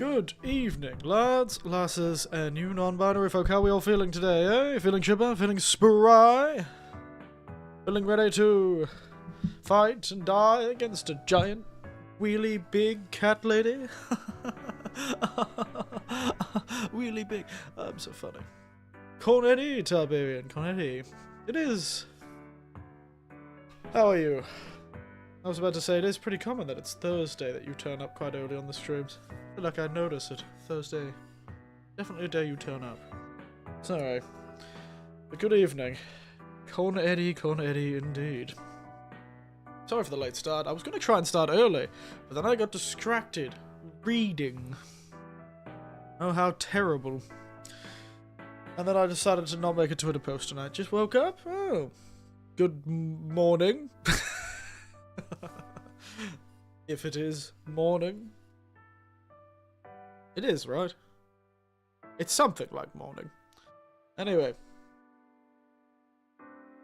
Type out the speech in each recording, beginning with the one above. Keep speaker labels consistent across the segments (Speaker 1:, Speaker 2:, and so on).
Speaker 1: Good evening, lads, lasses, and you non-binary folk. How are we all feeling today, eh? Feeling chipper? Feeling spry? Feeling ready to fight and die against a giant, wheelie big cat lady? Wheelie big. I'm so funny. Cornetti, Tiberian, Cornetti. It is. How are you? I was about to say, it is pretty common that it's Thursday that you turn up quite early on the streams. I feel like I notice it. Thursday. Definitely a day you turn up. Sorry. But good evening. Cornetti indeed. Sorry for the late start. I was going to try and start early, but then I got distracted. Reading. Oh, how terrible. And then I decided to not make a Twitter post tonight. Just woke up. Oh. Good morning. If it is morning. It is, right? It's something like morning. Anyway.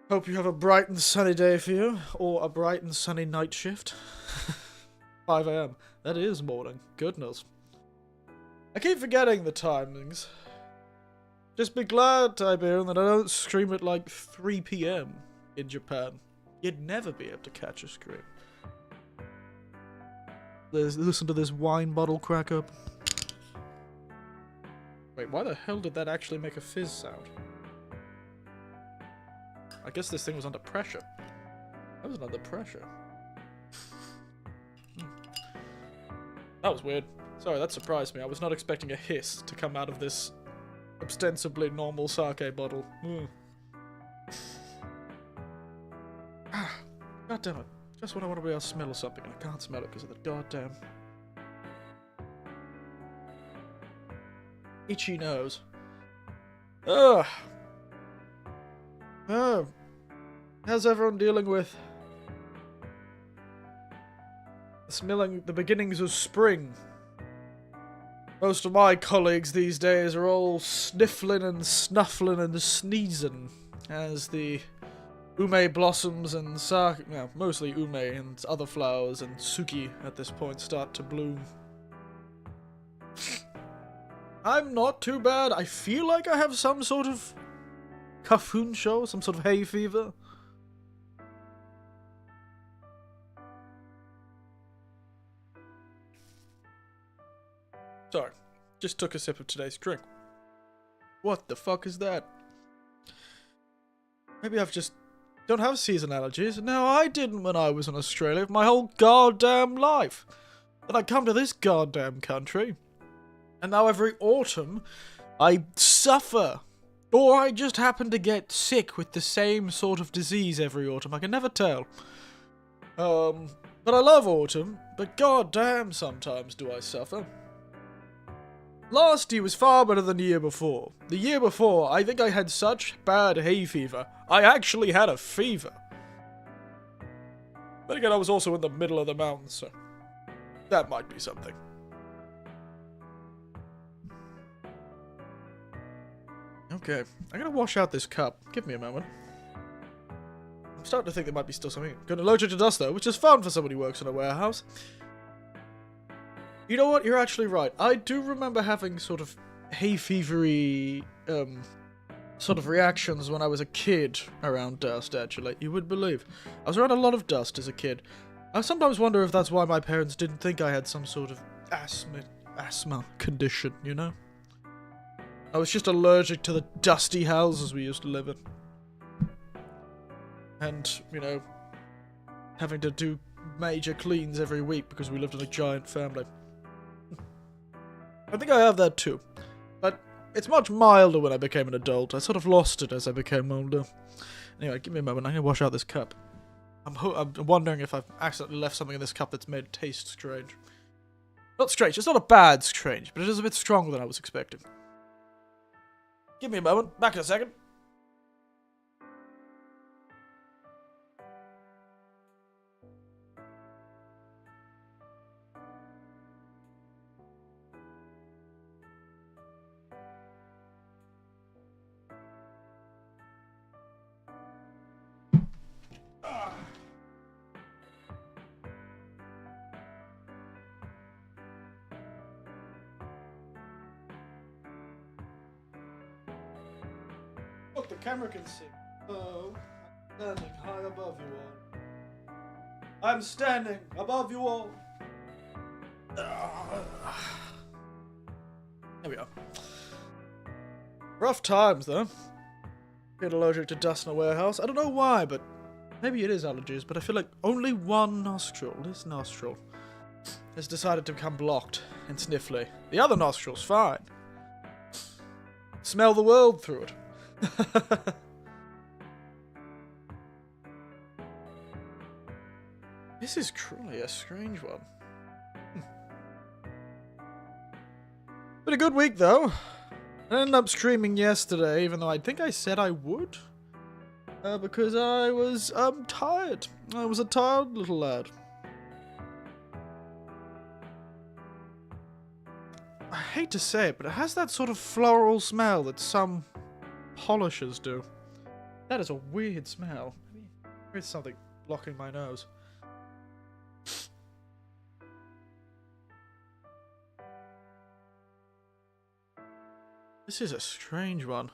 Speaker 1: Hope you have a bright and sunny day for you. Or a bright and sunny night shift. 5 AM. That is morning. Goodness. I keep forgetting the timings. Just be glad, Tiberian, that I don't stream at like 3 PM in Japan. You'd never be able to catch a stream. Listen to this wine bottle crack up. Wait, why the hell did that actually make a fizz sound? I guess this thing was under pressure. I wasn't under pressure. That was weird. Sorry, that surprised me. I was not expecting a hiss to come out of this ostensibly normal sake bottle. God damn it. Just when I want to be able to smell something, and I can't smell it because of the goddamn itchy nose. Ugh. Oh. How's everyone dealing with smelling the beginnings of spring? Most of my colleagues these days are all sniffling and snuffling and sneezing as the ume blossoms and mostly ume and other flowers and suki at this point start to bloom. I'm not too bad. I feel like I have some sort of kafunsho, some sort of hay fever. Sorry, just took a sip of today's drink. What the fuck is that? Maybe I've just don't have season allergies. No, I didn't when I was in Australia my whole goddamn life. Then I come to this goddamn country, and now every autumn I suffer. Or I just happen to get sick with the same sort of disease every autumn. I can never tell. But I love autumn, but goddamn sometimes do I suffer. Last year was far better than the year before. The year before, I think I had such bad hay fever. I actually had a fever. Then again, I was also in the middle of the mountains, so that might be something. Okay, I'm gonna wash out this cup. Give me a moment. I'm starting to think there might be still something. Got allergic to dust though, which is fun for somebody who works in a warehouse. You know what? You're actually right. I do remember having sort of hay fevery sort of reactions when I was a kid around dust, actually. You would believe. I was around a lot of dust as a kid. I sometimes wonder if that's why my parents didn't think I had some sort of asthma condition, you know? I was just allergic to the dusty houses we used to live in. And, you know, having to do major cleans every week because we lived in a giant family. I think I have that too. But it's much milder when I became an adult. I sort of lost it as I became older. Anyway, give me a moment. I'm going to wash out this cup. I'm wondering if I've accidentally left something in this cup that's made it taste strange. Not strange. It's not a bad strange, but it is a bit stronger than I was expecting. Give me a moment. Back in a second. camera can see. So, I'm standing high above you all. I'm standing above you all. There we are. Rough times, though. Get allergic to dust in a warehouse. I don't know why, but maybe it is allergies, but I feel like only one nostril, this nostril, has decided to become blocked and sniffly. The other nostril's fine. Smell the world through it. This is truly a strange one. Been a good week, though. I ended up streaming yesterday, even though I think I said I would. Because I was, tired. I was a tired little lad. I hate to say it, but it has that sort of floral smell that some polishers do. That is a weird smell. There's something blocking my nose. This is a strange one.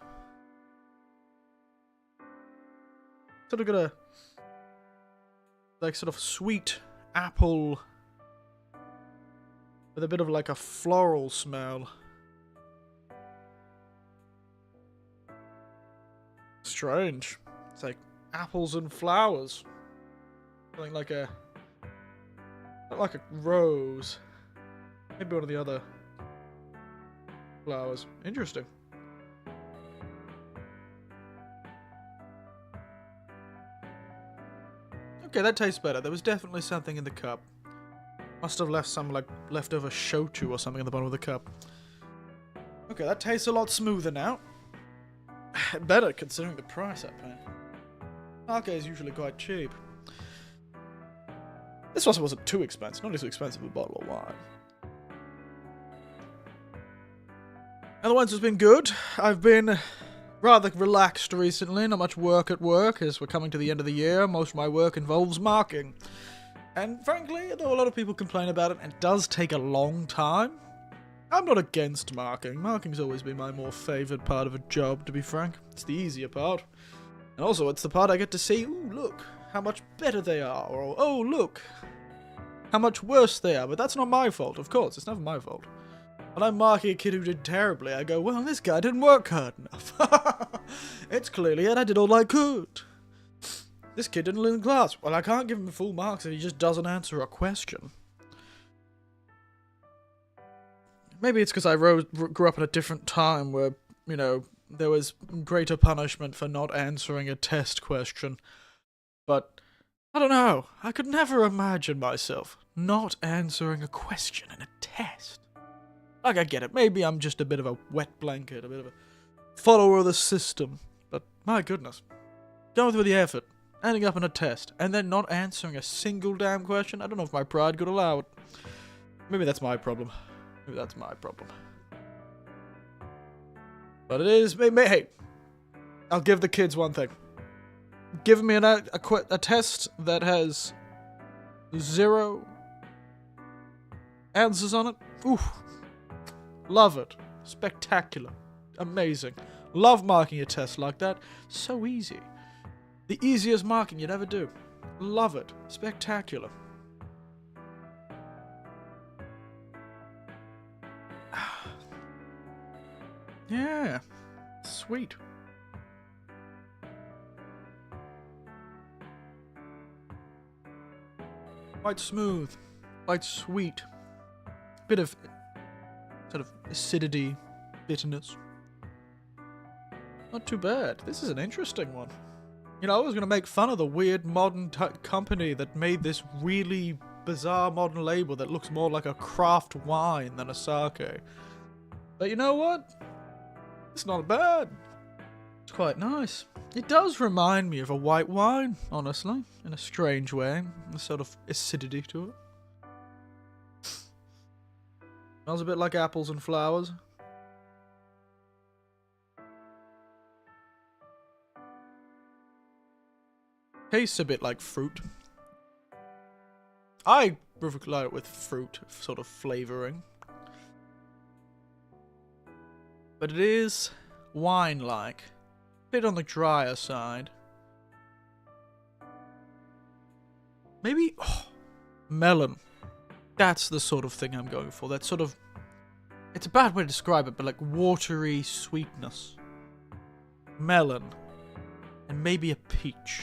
Speaker 1: Sort of got a, like, sort of sweet apple with a bit of like a floral smell. Strange. It's like apples and flowers. Something like a, not like a rose. Maybe one of the other flowers. Interesting. Okay, that tastes better. There was definitely something in the cup. Must have left some, like, leftover shochu or something in the bottom of the cup. Okay, that tastes a lot smoother now. Better, considering the price I paid. Sake is usually quite cheap. This also wasn't too expensive. Not as expensive as a bottle of wine. Otherwise, it's been good. I've been rather relaxed recently. Not much work at work, as we're coming to the end of the year. Most of my work involves marking. And frankly, though a lot of people complain about it, it does take a long time. I'm not against marking. Marking's always been my more favoured part of a job, to be frank. It's the easier part. And also, it's the part I get to see, ooh, look, how much better they are. Or, oh, look, how much worse they are. But that's not my fault, of course. It's never my fault. When I'm marking a kid who did terribly, I go, well, this guy didn't work hard enough. It's clearly it. I did all I could. This kid didn't learn class. Well, I can't give him full marks if he just doesn't answer a question. Maybe it's because I grew up at a different time where, you know, there was greater punishment for not answering a test question. But, I don't know. I could never imagine myself not answering a question in a test. Like, I get it. Maybe I'm just a bit of a wet blanket, a bit of a follower of the system. But, my goodness. Going through the effort, ending up in a test, and then not answering a single damn question? I don't know if my pride could allow it. Maybe that's my problem. Maybe that's my problem. But it is... Hey, I'll give the kids one thing. Give me a test that has 0 answers on it. Oof. Love it. Spectacular. Amazing. Love marking a test like that. So easy. The easiest marking you'd ever do. Love it. Spectacular. Yeah. Sweet. Quite smooth. Quite sweet. Bit of sort of acidity, bitterness. Not too bad. This is an interesting one. You know, I was going to make fun of the weird modern company that made this really bizarre modern label that looks more like a craft wine than a sake. But you know what? It's not bad. It's quite nice. It does remind me of a white wine, honestly, in a strange way. A sort of acidity to it. Smells a bit like apples and flowers. Tastes a bit like fruit. I like it with fruit sort of flavouring. But it is wine-like. bit on the drier side. Maybe melon. That's the sort of thing I'm going for. That sort of, it's a bad way to describe it, but like watery sweetness. Melon. And maybe a peach.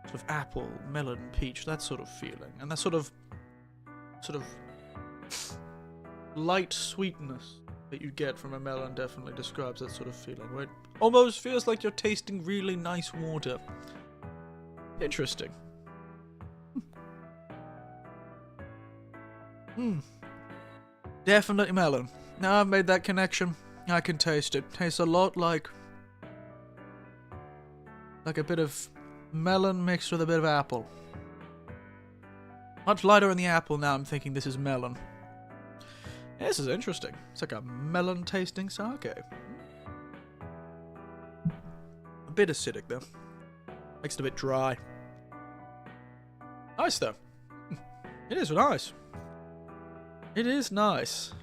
Speaker 1: Sort of apple, melon, peach, that sort of feeling. And that sort of light sweetness that you get from a melon definitely describes that sort of feeling, where it almost feels like you're tasting really nice water. Interesting. Definitely melon. Now I've made that connection, I can taste it. Tastes a lot like a bit of melon mixed with a bit of apple. Much lighter in the apple now, I'm thinking this is melon. Yeah, this is interesting. It's like a melon tasting sake. A bit acidic though. Makes it a bit dry. Nice though. It is nice. It is nice.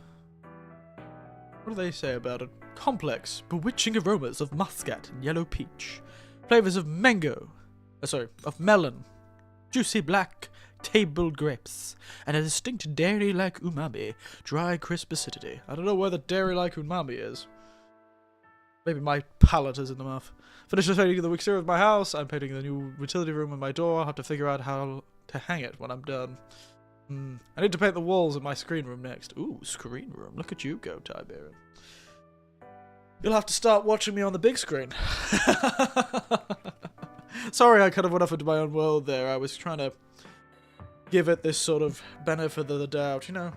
Speaker 1: What do they say about it? Complex, bewitching aromas of muscat and yellow peach. Flavors of mango. Of melon. Juicy black table grapes. And a distinct dairy-like umami. Dry, crisp acidity. I don't know where the dairy-like umami is. Maybe my palate is in the mouth. Finished painting the exterior of my house. I'm painting the new utility room in my door. I'll have to figure out how to hang it when I'm done. I need to paint the walls in my screen room next. Ooh, screen room. Look at you go, Tiberian. You'll have to start watching me on the big screen. Sorry, I kind of went off into my own world there. I was trying to give it this sort of benefit of the doubt, you know.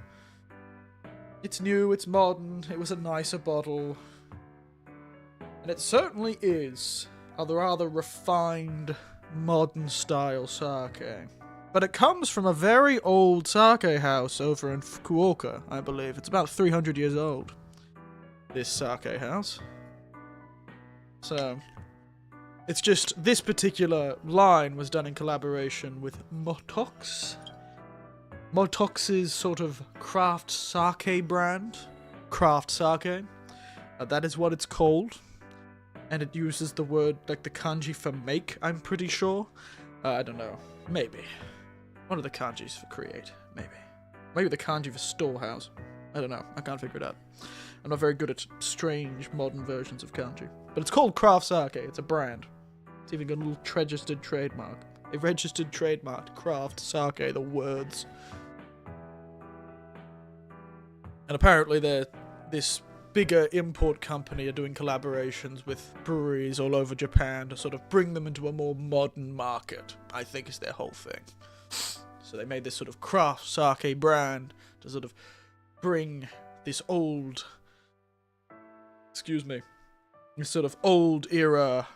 Speaker 1: It's new, it's modern, it was a nicer bottle. And it certainly is a rather refined, modern style sake. But it comes from a very old sake house over in Fukuoka, I believe. It's about 300 years old, this sake house. So, it's just, this particular line was done in collaboration with Motox. Motox's sort of craft sake brand. Craft sake. That is what it's called. And it uses the word, like the kanji for make, I'm pretty sure. I don't know. Maybe. What are the kanjis for create? Maybe. Maybe the kanji for storehouse. I don't know. I can't figure it out. I'm not very good at strange modern versions of kanji. But it's called Craft Sake. It's a brand. It's even got a little registered trademark. A registered trademark. Craft Sake, the words. And apparently this bigger import company are doing collaborations with breweries all over Japan to sort of bring them into a more modern market, I think is their whole thing. So they made this sort of craft sake brand to sort of bring this old, this sort of old era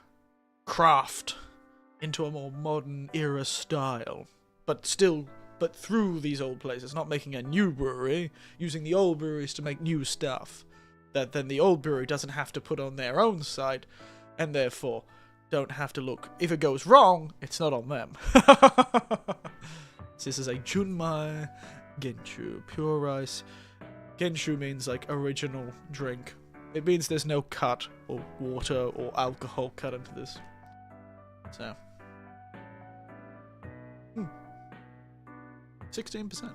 Speaker 1: craft into a more modern era style, but through these old places, not making a new brewery, using the old breweries to make new stuff that then the old brewery doesn't have to put on their own site, and therefore don't have to look. If it goes wrong, it's not on them. This is a Junmai Genshu, pure rice. Genshu means like original drink. It means there's no cut or water or alcohol cut into this. So 16%.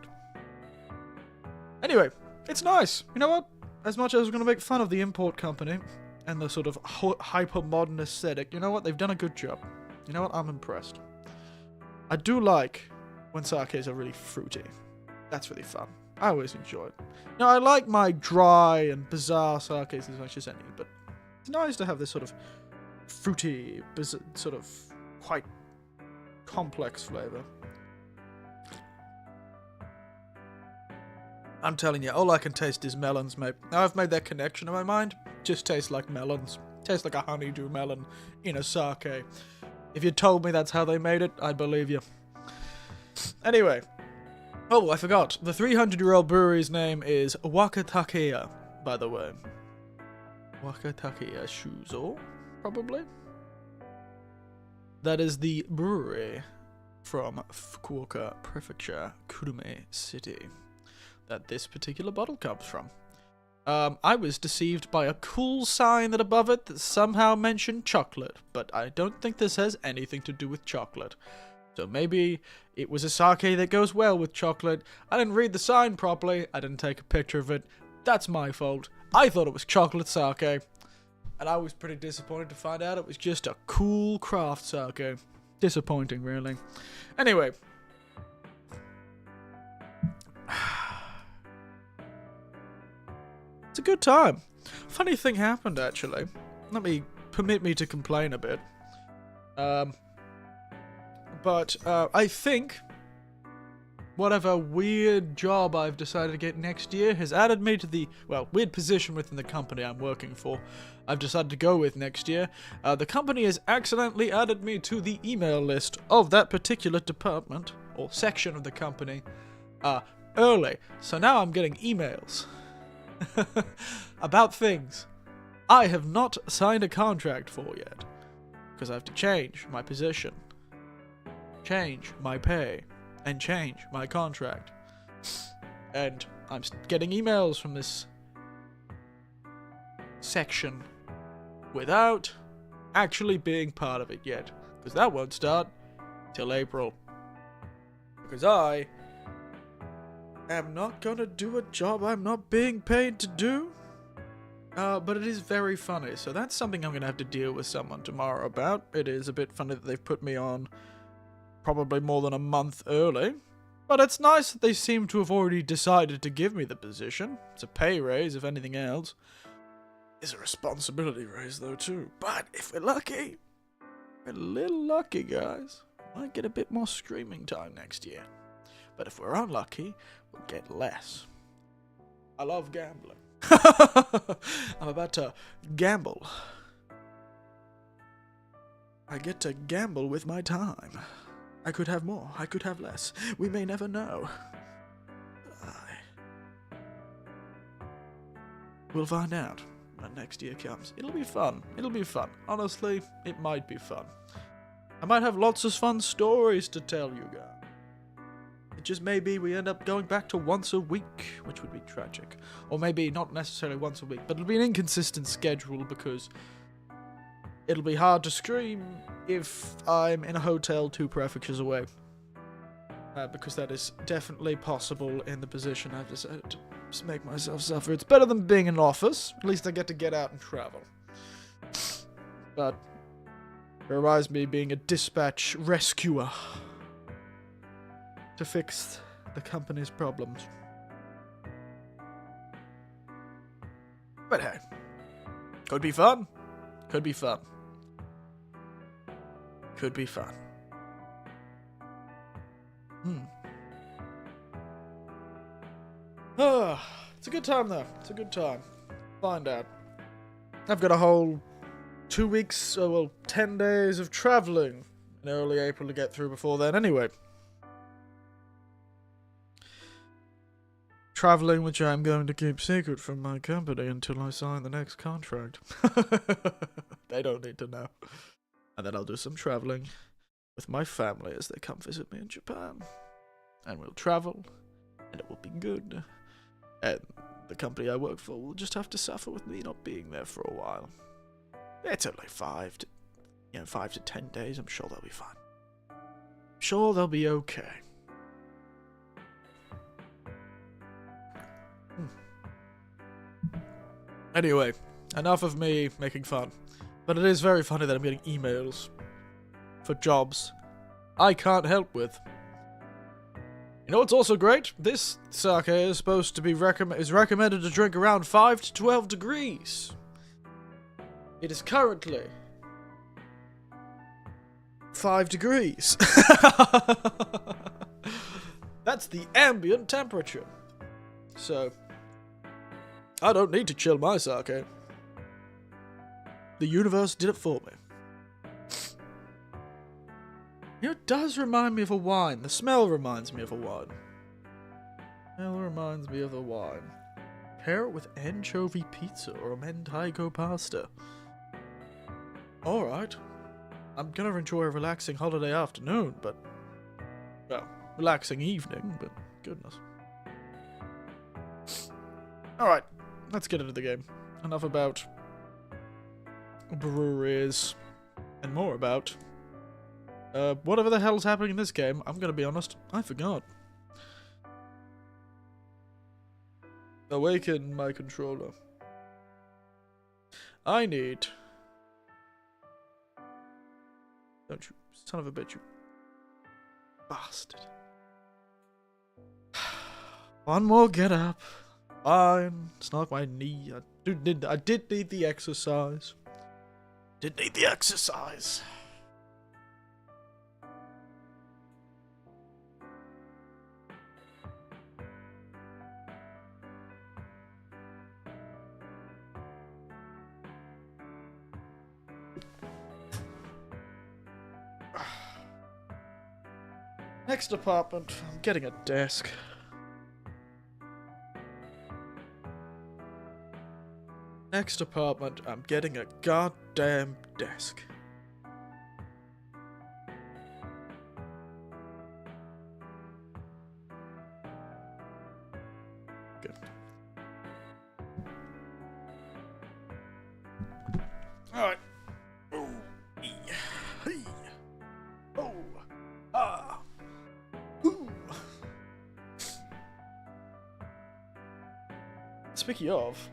Speaker 1: Anyway, it's nice. You know what? As much as I was going to make fun of the import company and the sort of hyper-modern aesthetic, you know what? They've done a good job. You know what? I'm impressed. I do like when sakes are really fruity. That's really fun. I always enjoy it. Now, I like my dry and bizarre sakes as much as any, but it's nice to have this sort of fruity, sort of quite complex flavor. I'm telling you, all I can taste is melons, mate. Now I've made that connection in my mind. Just tastes like melons. Tastes like a honeydew melon in a sake. If you told me that's how they made it, I'd believe you. Anyway. Oh, I forgot. The 300-year-old brewery's name is Wakatakeya, by the way. Wakatakeya Shuzo, probably. That is the brewery from Fukuoka Prefecture, Kurume City, that this particular bottle comes from. I was deceived by a cool sign that above it that somehow mentioned chocolate, but I don't think this has anything to do with chocolate. So maybe it was a sake that goes well with chocolate. I didn't read the sign properly. I didn't take a picture of it. That's my fault. I thought it was chocolate sake. And I was pretty disappointed to find out it was just a cool craft sake. Disappointing, really. Anyway. It's a good time. Funny thing happened, actually. Permit me to complain a bit. But I think whatever weird job I've decided to get next year has added me to the, weird position within the company I'm working for. I've decided to go with next year. The company has accidentally added me to the email list of that particular department, or section of the company, early. So now I'm getting emails about things I have not signed a contract for yet. Because I have to change my position, change my pay, and change my contract. And I'm getting emails from this section without actually being part of it yet. Because that won't start till April. Because I am not gonna do a job I'm not being paid to do. But it is very funny, so that's something I'm gonna have to deal with someone tomorrow about. It is a bit funny that they've put me on probably more than a month early. But it's nice that they seem to have already decided to give me the position. It's a pay raise, if anything else. It's a responsibility raise, though, too. But if we're lucky, we're a little lucky, guys, might get a bit more screaming time next year. But if we're unlucky, we'll get less. I love gambling. I'm about to gamble. I get to gamble with my time. I could have more, I could have less. We may never know. We'll find out when next year comes. It'll be fun. It'll be fun. Honestly, it might be fun. I might have lots of fun stories to tell you guys. It just may be we end up going back to once a week, which would be tragic. Or maybe not necessarily once a week, but it'll be an inconsistent schedule because it'll be hard to stream if I'm in a hotel 2 prefectures away. Because that is definitely possible in the position I've decided to just make myself suffer. It's better than being in an office. At least I get to get out and travel. But it reminds me of being a dispatch rescuer to fix the company's problems. But hey, could be fun. Could be fun. Could be fun. It's a good time though. It's a good time. Find out. I've got a whole 2 weeks, 10 days of traveling in early April to get through before then anyway. Traveling which I'm going to keep secret from my company until I sign the next contract. They don't need to know. And then I'll do some traveling with my family as they come visit me in Japan. And we'll travel, and it will be good. And the company I work for will just have to suffer with me not being there for a while. It's only 5 to 10 days. I'm sure they'll be fine. Sure, they'll be okay. Anyway, enough of me making fun. But it is very funny that I'm getting emails for jobs I can't help with. You know what's also great? This sake is supposed to be recommended to drink around 5 to 12 degrees. It is currently 5 degrees. That's the ambient temperature. So I don't need to chill my sake. The universe did it for me. You know, it does remind me of a wine. The smell reminds me of a wine. Smell reminds me of a wine. Pair it with anchovy pizza or mentaiko pasta. Alright. I'm gonna enjoy a relaxing holiday afternoon, but... well, relaxing evening, but goodness. Alright. let's get into the game. Enough about breweries and more about whatever the hell's happening in this game. I'm gonna be honest, I forgot. Awaken my controller. I need... Don't you, son of a bitch, you bastard. One more get up. Fine. Snark my knee. I did need the exercise. Did need the exercise. Next apartment, I'm getting a desk. Next apartment, I'm getting a goddamn desk. Good. Alright. Oh, hey. Oh, ah. Ooh. Speaking of,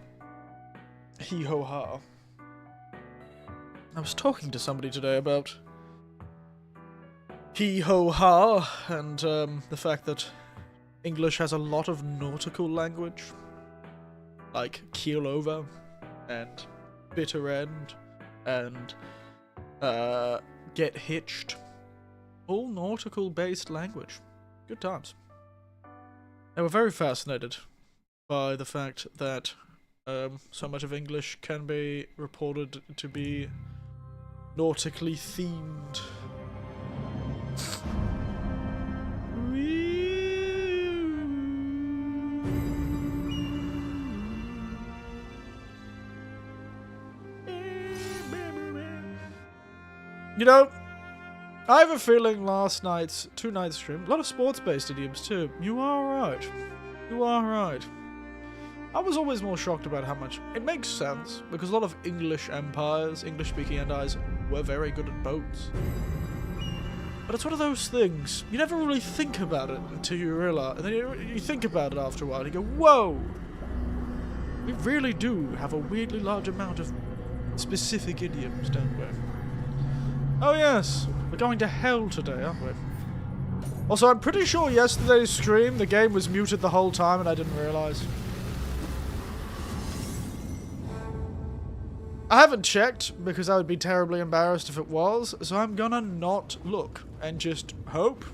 Speaker 1: hee-ho-ha. I was talking to somebody today about hee-ho-ha and the fact that English has a lot of nautical language, like keel over and bitter end and get hitched. All nautical based language. Good times. They were very fascinated by the fact that so much of English can be reported to be nautically themed. You know, I have a feeling two nights stream, a lot of sports-based idioms too. You are right. You are right. I was always more shocked about how much... It makes sense, because a lot of English empires, English-speaking empires, were very good at boats. But it's one of those things, you never really think about it until you realize... And then you think about it after a while, and you go, whoa! We really do have a weirdly large amount of specific idioms, don't we? Oh yes, we're going to hell today, aren't we? Also, I'm pretty sure yesterday's stream, the game was muted the whole time and I didn't realise. I haven't checked, because I would be terribly embarrassed if it was, so I'm gonna not look, and just hope.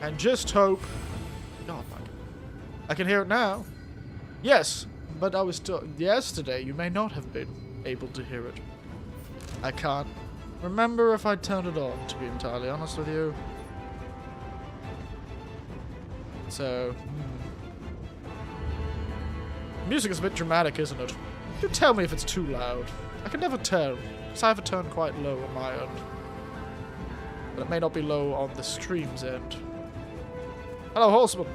Speaker 1: And just hope. God, I can hear it now. Yes, but I was yesterday, you may not have been able to hear it. I can't remember if I turned it on, to be entirely honest with you. So... Music is a bit dramatic, isn't it? You tell me if it's too loud. I can never tell, because I have it turned quite low on my end. But it may not be low on the stream's end. Hello, Horseman.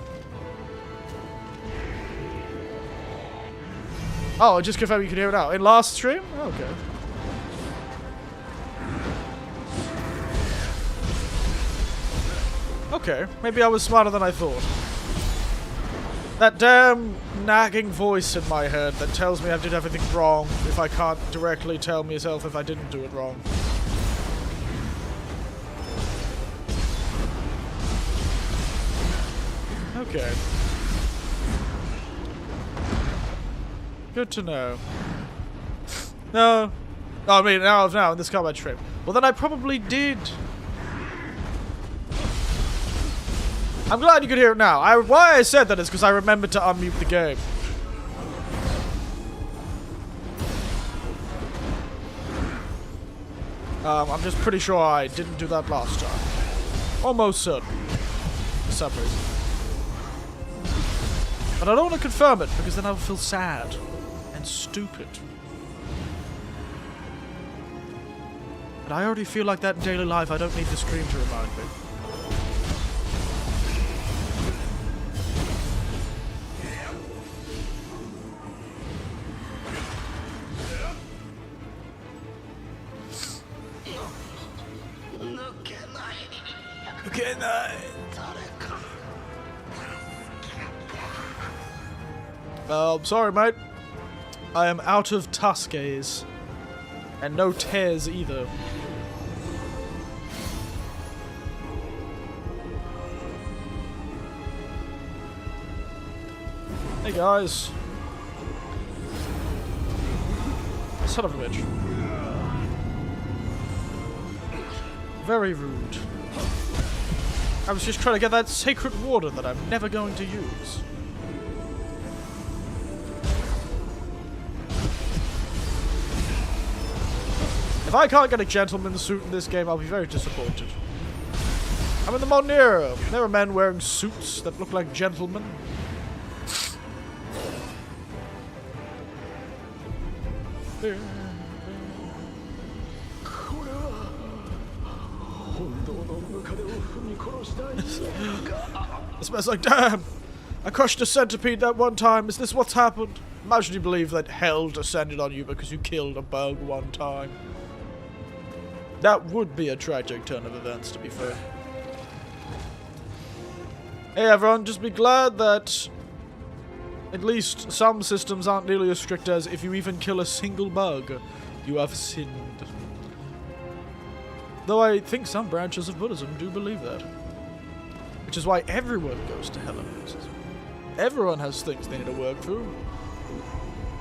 Speaker 1: Oh, just confirm you can hear it now. In last stream? Okay. Okay, maybe I was smarter than I thought. That damn nagging voice in my head that tells me I did everything wrong if I can't directly tell myself if I didn't do it wrong. Okay. Good to know. No. Oh, I mean, now in this combat stream. Well, then I probably did. I'm glad you could hear it now. Why I said that is because I remembered to unmute the game. I'm just pretty sure I didn't do that last time. Almost certain. For some reason. But I don't want to confirm it, because then I'll feel sad. And stupid. But I already feel like that in daily life. I don't need the screen to remind me. Sorry, mate. I am out of Tuscays. And no tears either. Hey guys. Son of a bitch. Very rude. I was just trying to get that sacred water that I'm never going to use. If I can't get a gentleman's suit in this game, I'll be very disappointed. I'm in the modern era. There are men wearing suits that look like gentlemen. It smells like, damn! I crushed a centipede that one time. Is this what's happened? Imagine you believe that hell descended on you because you killed a bug one time. That would be a tragic turn of events, to be fair. Hey everyone, just be glad that at least some systems aren't nearly as strict as if you even kill a single bug, you have sinned. Though I think some branches of Buddhism do believe that. Which is why everyone goes to hell and loses. Everyone has things they need to work through.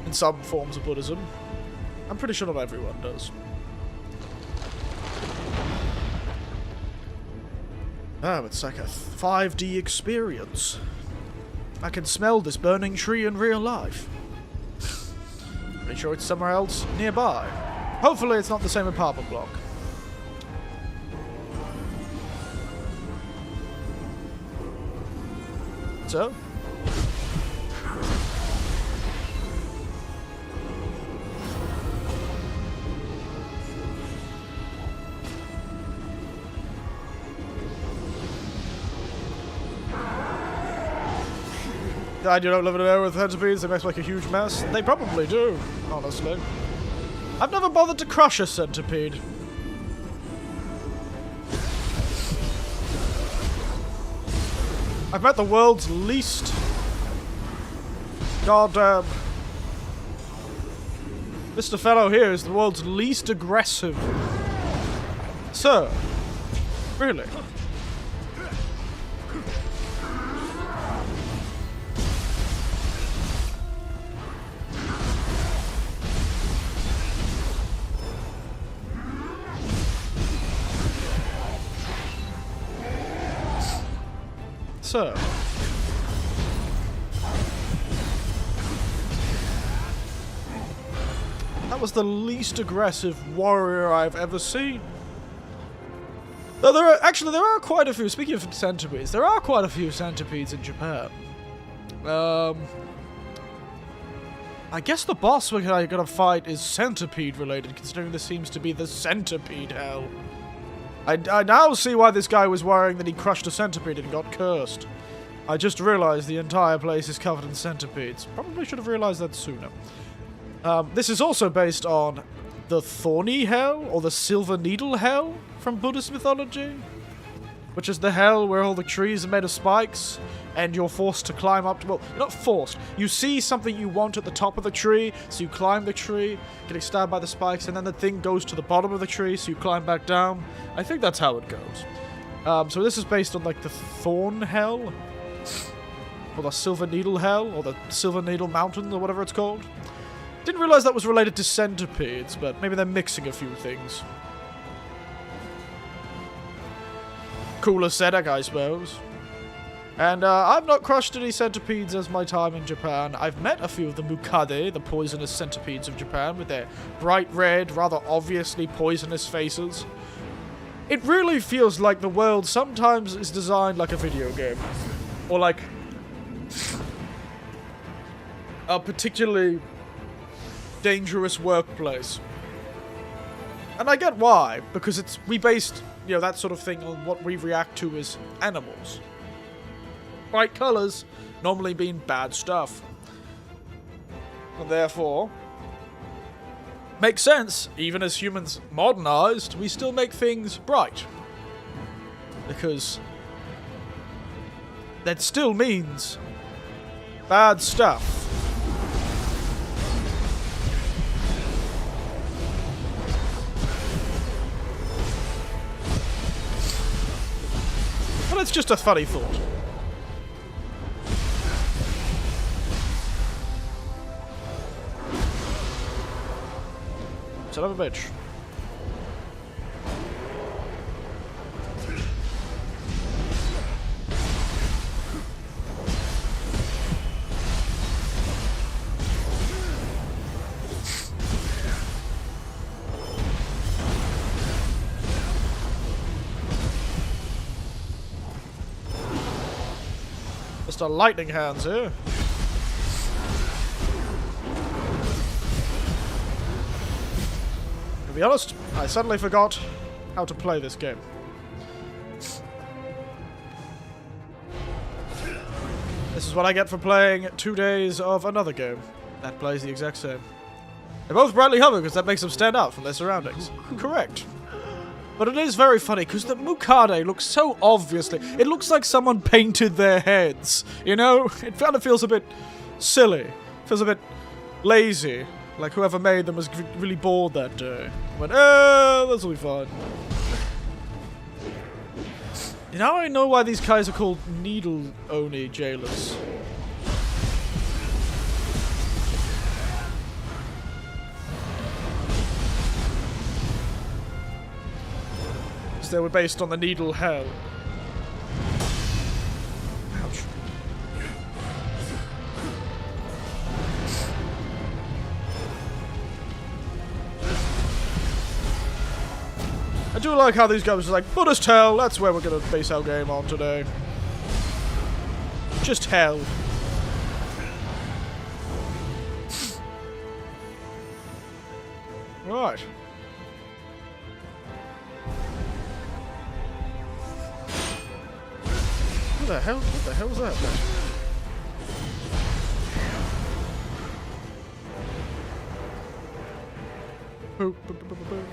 Speaker 1: In some forms of Buddhism. I'm pretty sure not everyone does. Oh, it's like a 5D experience. I can smell this burning tree in real life. Pretty sure it's somewhere else nearby. Hopefully it's not the same apartment block. So? I do not live in an area with centipedes. They make like a huge mess. They probably do, honestly. I've never bothered to crush a centipede. I've met the world's least goddamn... Mr. Fellow here is the world's least aggressive. Sir. Really? Sir. That was the least aggressive warrior I've ever seen. Though there are quite a few, speaking of centipedes, there are quite a few centipedes in Japan. I guess the boss we're gonna fight is centipede related, considering this seems to be the centipede hell. I now see why this guy was worrying that he crushed a centipede and got cursed. I just realized the entire place is covered in centipedes. Probably should have realized that sooner. This is also based on the Thorny Hell, or the Silver Needle Hell from Buddhist mythology. Which is the hell where all the trees are made of spikes, and you're forced to climb up to, well, you're not forced. You see something you want at the top of the tree, so you climb the tree, getting stabbed by the spikes, and then the thing goes to the bottom of the tree, so you climb back down. I think that's how it goes. So this is based on, like, the Thorn Hell, or the Silver Needle Hell, or the Silver Needle Mountain, or whatever it's called. Didn't realize that was related to centipedes, but maybe they're mixing a few things. Cool aesthetic, I suppose. And I've not crushed any centipedes as my time in Japan. I've met a few of the Mukade, the poisonous centipedes of Japan, with their bright red, rather obviously poisonous faces. It really feels like the world sometimes is designed like a video game. Or like a particularly dangerous workplace. And I get why, because we based, you know, that sort of thing on what we react to as animals. Bright colours normally being bad stuff. And therefore, makes sense, even as humans modernized, we still make things bright. Because that still means bad stuff. But it's just a funny thought. Son of a bitch. Mr. Lightning Hands here. To be honest, I suddenly forgot how to play this game. This is what I get for playing 2 days of another game that plays the exact same. They both brightly hover because that makes them stand out from their surroundings. Correct. But it is very funny because the Mukade looks so obviously... It looks like someone painted their heads, you know? It kind of feels a bit silly. Feels a bit lazy. Like whoever made them was really bored that day. Went, this will be fun. Now I know why these guys are called Needle Oni jailers. They were based on the Needle Hell. Ouch. I do like how these guys are like, Buddhist Hell, that's where we're gonna base our game on today. Just hell. Right. What the hell? What the hell was that? Boop, boop, boop, boop, boop.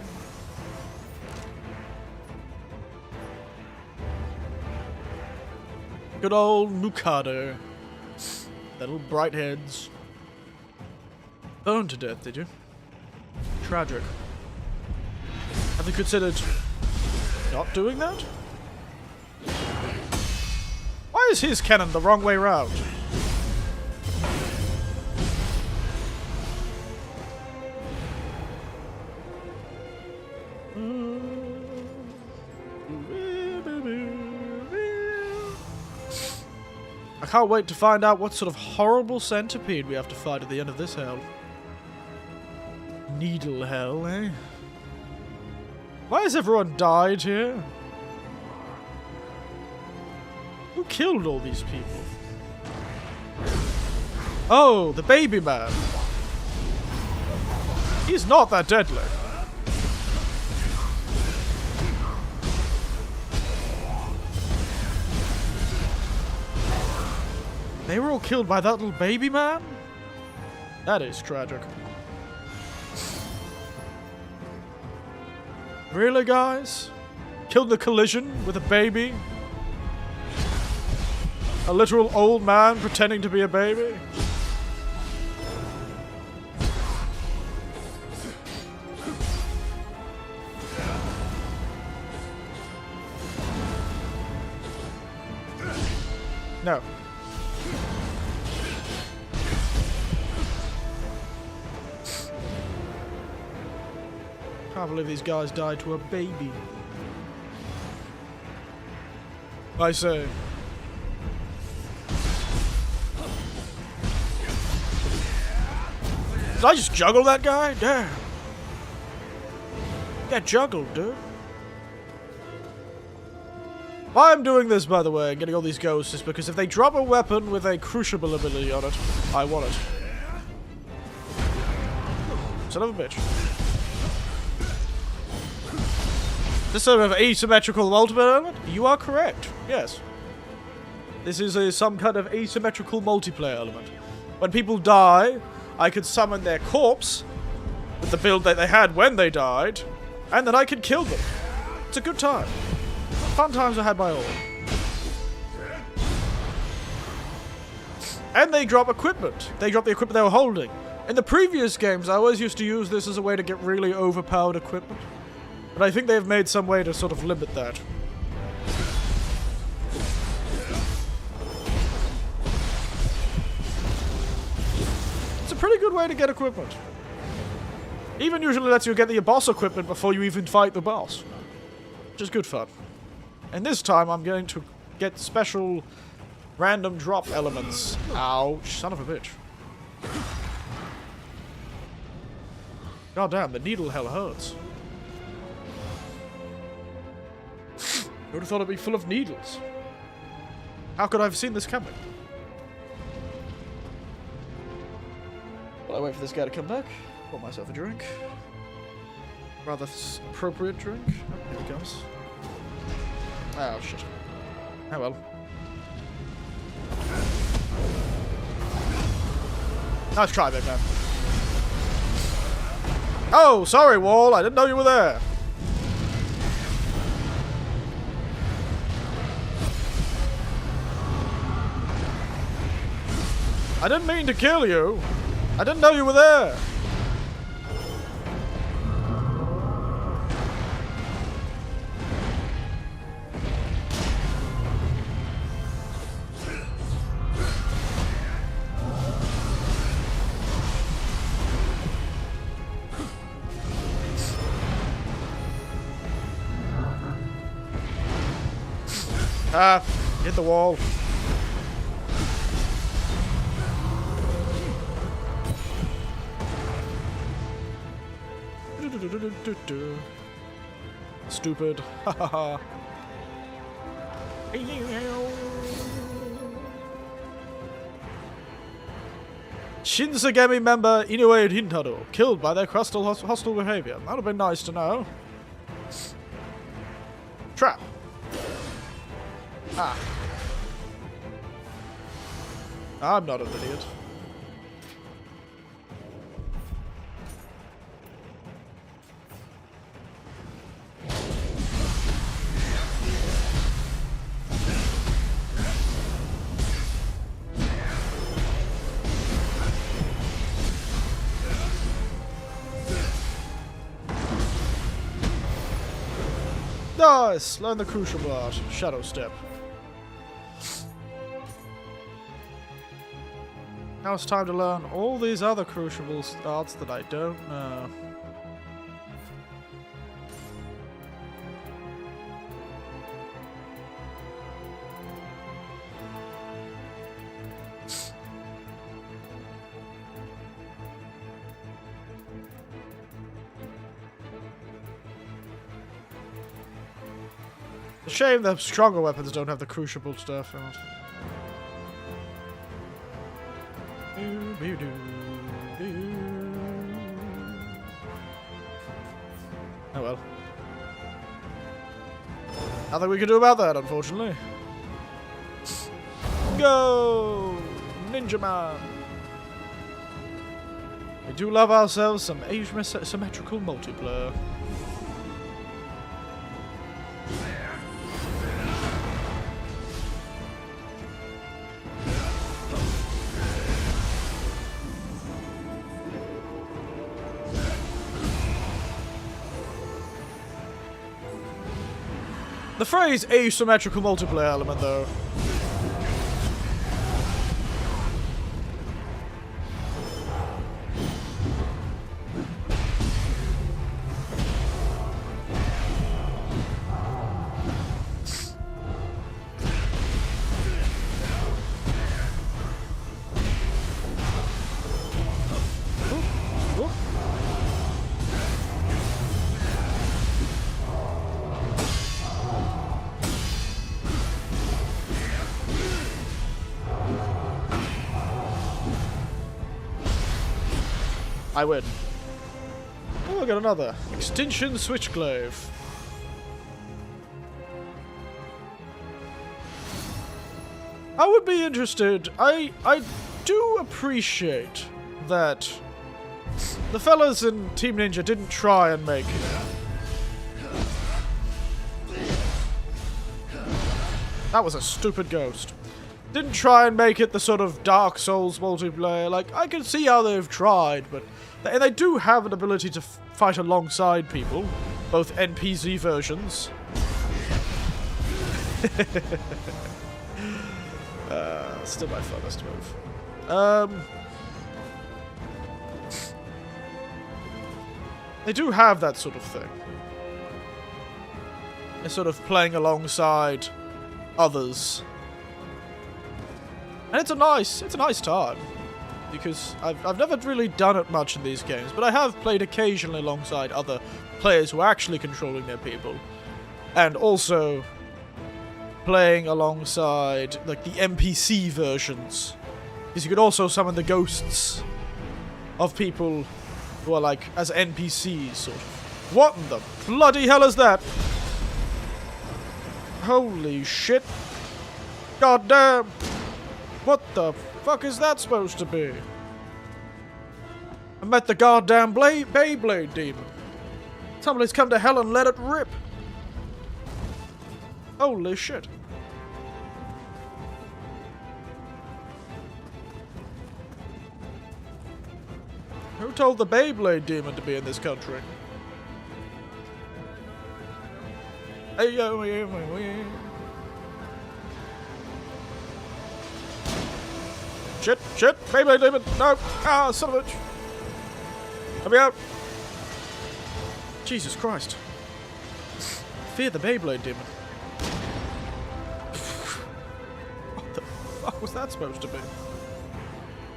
Speaker 1: Good old Mukade. Little bright heads. Burned to death, did you? Tragic. Have you considered not doing that? Why is his cannon the wrong way round? I can't wait to find out what sort of horrible centipede we have to fight at the end of this hell. Needle hell, eh? Why has everyone died here? Who killed all these people? Oh, the baby man. He's not that deadly. They were all killed by that little baby man? That is tragic. Really, guys? Killed in a collision with a baby? A literal old man pretending to be a baby? No. Can't believe these guys died to a baby. I say. Did I just juggle that guy? Damn. Got juggled, dude. Why I'm doing this, by the way, and getting all these ghosts, is because if they drop a weapon with a crucible ability on it, I want it. Son of a bitch. This sort of asymmetrical multiplayer element? You are correct. Yes. This is some kind of asymmetrical multiplayer element. When people die, I could summon their corpse with the build that they had when they died, and then I could kill them. It's a good time. Fun times are had by all. And they drop equipment. They drop the equipment they were holding. In the previous games, I always used to use this as a way to get really overpowered equipment. But I think they've made some way to sort of limit that. It's a pretty good way to get equipment. Even usually lets you get the boss equipment before you even fight the boss. Which is good fun. And this time I'm going to get special random drop elements. Ouch, son of a bitch. God damn, the needle hell hurts. I would have thought it'd be full of needles. How could I have seen this coming? While I wait for this guy to come back, pour myself a drink. Rather appropriate drink. Oh, here he comes. Oh, shit. Oh well. Nice try, big man. Oh, sorry, Wall. I didn't know you were there. I didn't mean to kill you. I didn't know you were there. Ah, hit the wall. Stupid. Hahaha. Shinsagami member Inoue Hintaro killed by their hostile behavior. That would have been nice to know. Trap. Ah. I'm not an idiot. Nice! Learn the crucible art. Shadow Step. Now it's time to learn all these other crucible arts that I don't know. It's a shame the stronger weapons don't have the crucible stuff in it. Oh well. Nothing we can do about that, unfortunately. Go! Ninja Man! We do love ourselves some asymmetrical multiplayer. The phrase asymmetrical multiplayer element, though. I win. Oh, I got another. Extinction Switchglaive. I would be interested. I do appreciate that the fellas in Team Ninja didn't try and make That was a stupid ghost. Didn't try and make it the sort of Dark Souls multiplayer. Like, I can see how they've tried, but they do have an ability to fight alongside people. Both NPC versions. Still my funnest move. They do have that sort of thing. They're sort of playing alongside others. And it's a nice time. Because I've never really done it much in these games, but I have played occasionally alongside other players who are actually controlling their people. And also playing alongside, like, the NPC versions. Because you could also summon the ghosts of people who are, like, as NPCs, sort of. What in the bloody hell is that? Holy shit. God damn. What the fuck is that supposed to be? I met the goddamn Beyblade demon. Somebody's come to hell and let it rip. Holy shit. Who told the Beyblade demon to be in this country? Shit, Beyblade demon, no, son of a bitch. Let me out. Jesus Christ. Fear the Beyblade demon. What the fuck was that supposed to be?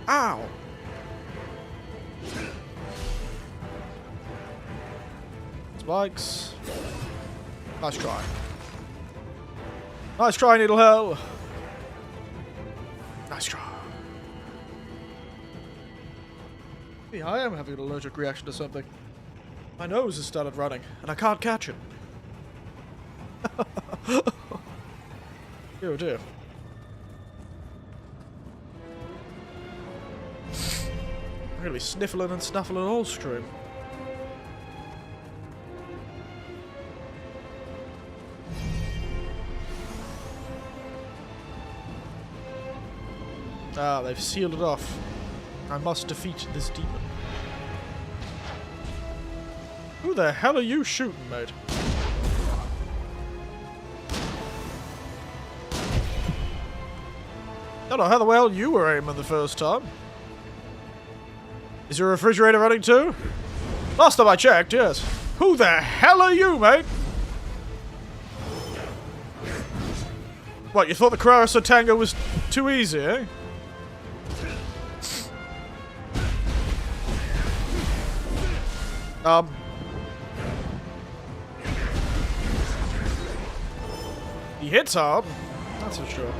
Speaker 1: Ow. Spikes. Nice try. Nice try, Needle Hell. Nice try. Yeah, I am having an allergic reaction to something. My nose has started running, and I can't catch it. Oh dear. I'm gonna be sniffling and snuffling all stream. Ah, they've sealed it off. I must defeat this demon. Who the hell are you shooting, mate? I don't know how the hell you were aiming the first time. Is your refrigerator running too? Last time I checked, yes. Who the hell are you, mate? What, you thought the Karasa Tango was too easy, eh? He hits hard, that's for sure.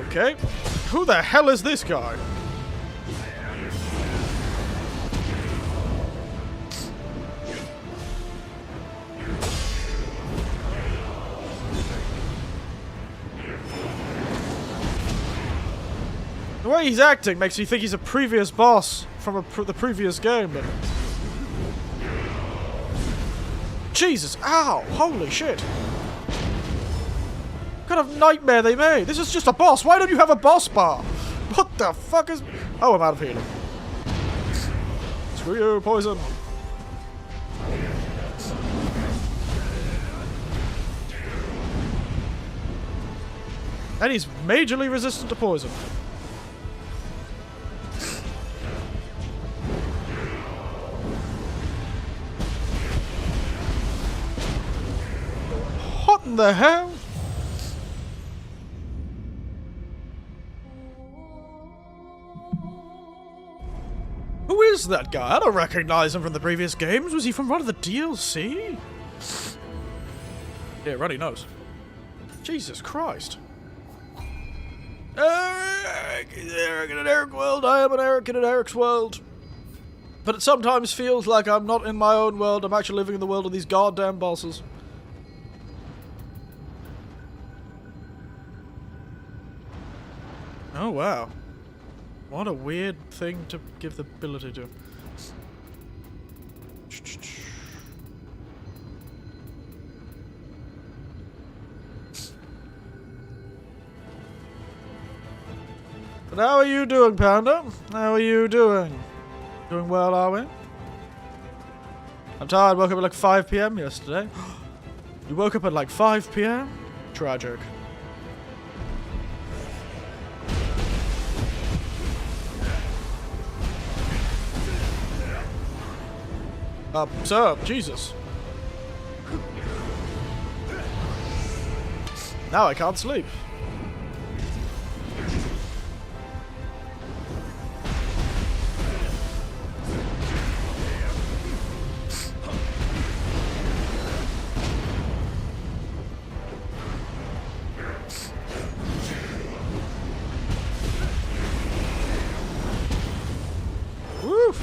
Speaker 1: Okay, who the hell is this guy? The way he's acting makes you think he's a previous boss from the previous game, but... Jesus, ow, holy shit. What kind of nightmare they made? This is just a boss, why don't you have a boss bar? What the fuck is... Oh, I'm out of healing. Screw you, poison. And he's majorly resistant to poison. What in the hell? Who is that guy? I don't recognize him from the previous games. Was he from one of the DLC? Yeah, Ruddy knows. Jesus Christ. Eric in Eric's world. I am an Eric in Eric's world. But it sometimes feels like I'm not in my own world. I'm actually living in the world of these goddamn bosses. Oh, wow. What a weird thing to give the ability to. But how are you doing, Panda? How are you doing? Doing well, are we? I'm tired. Woke up at like 5 PM yesterday. You woke up at like 5 PM? Tragic. Sir, Jesus. Now I can't sleep. Woo!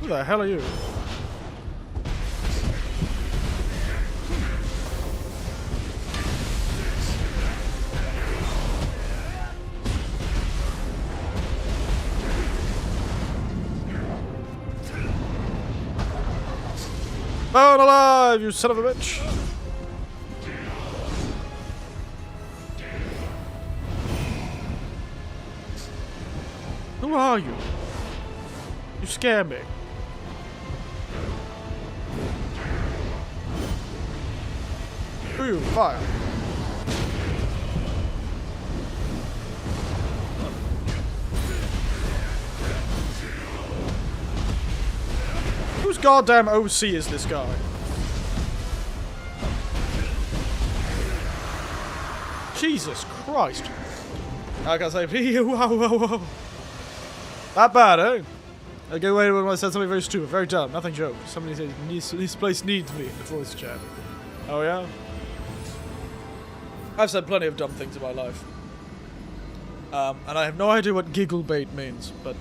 Speaker 1: Who the hell are you? Bone alive, you son of a bitch! Who are you? You scare me. Ooh, fire. Whose goddamn OC is this guy? Jesus Christ. I gotta say, whoa. That bad, eh? I go away when I said something very stupid, very dumb, nothing joke. Somebody said, this place needs me in the voice chat. Oh yeah? I've said plenty of dumb things in my life. And I have no idea what giggle bait means, but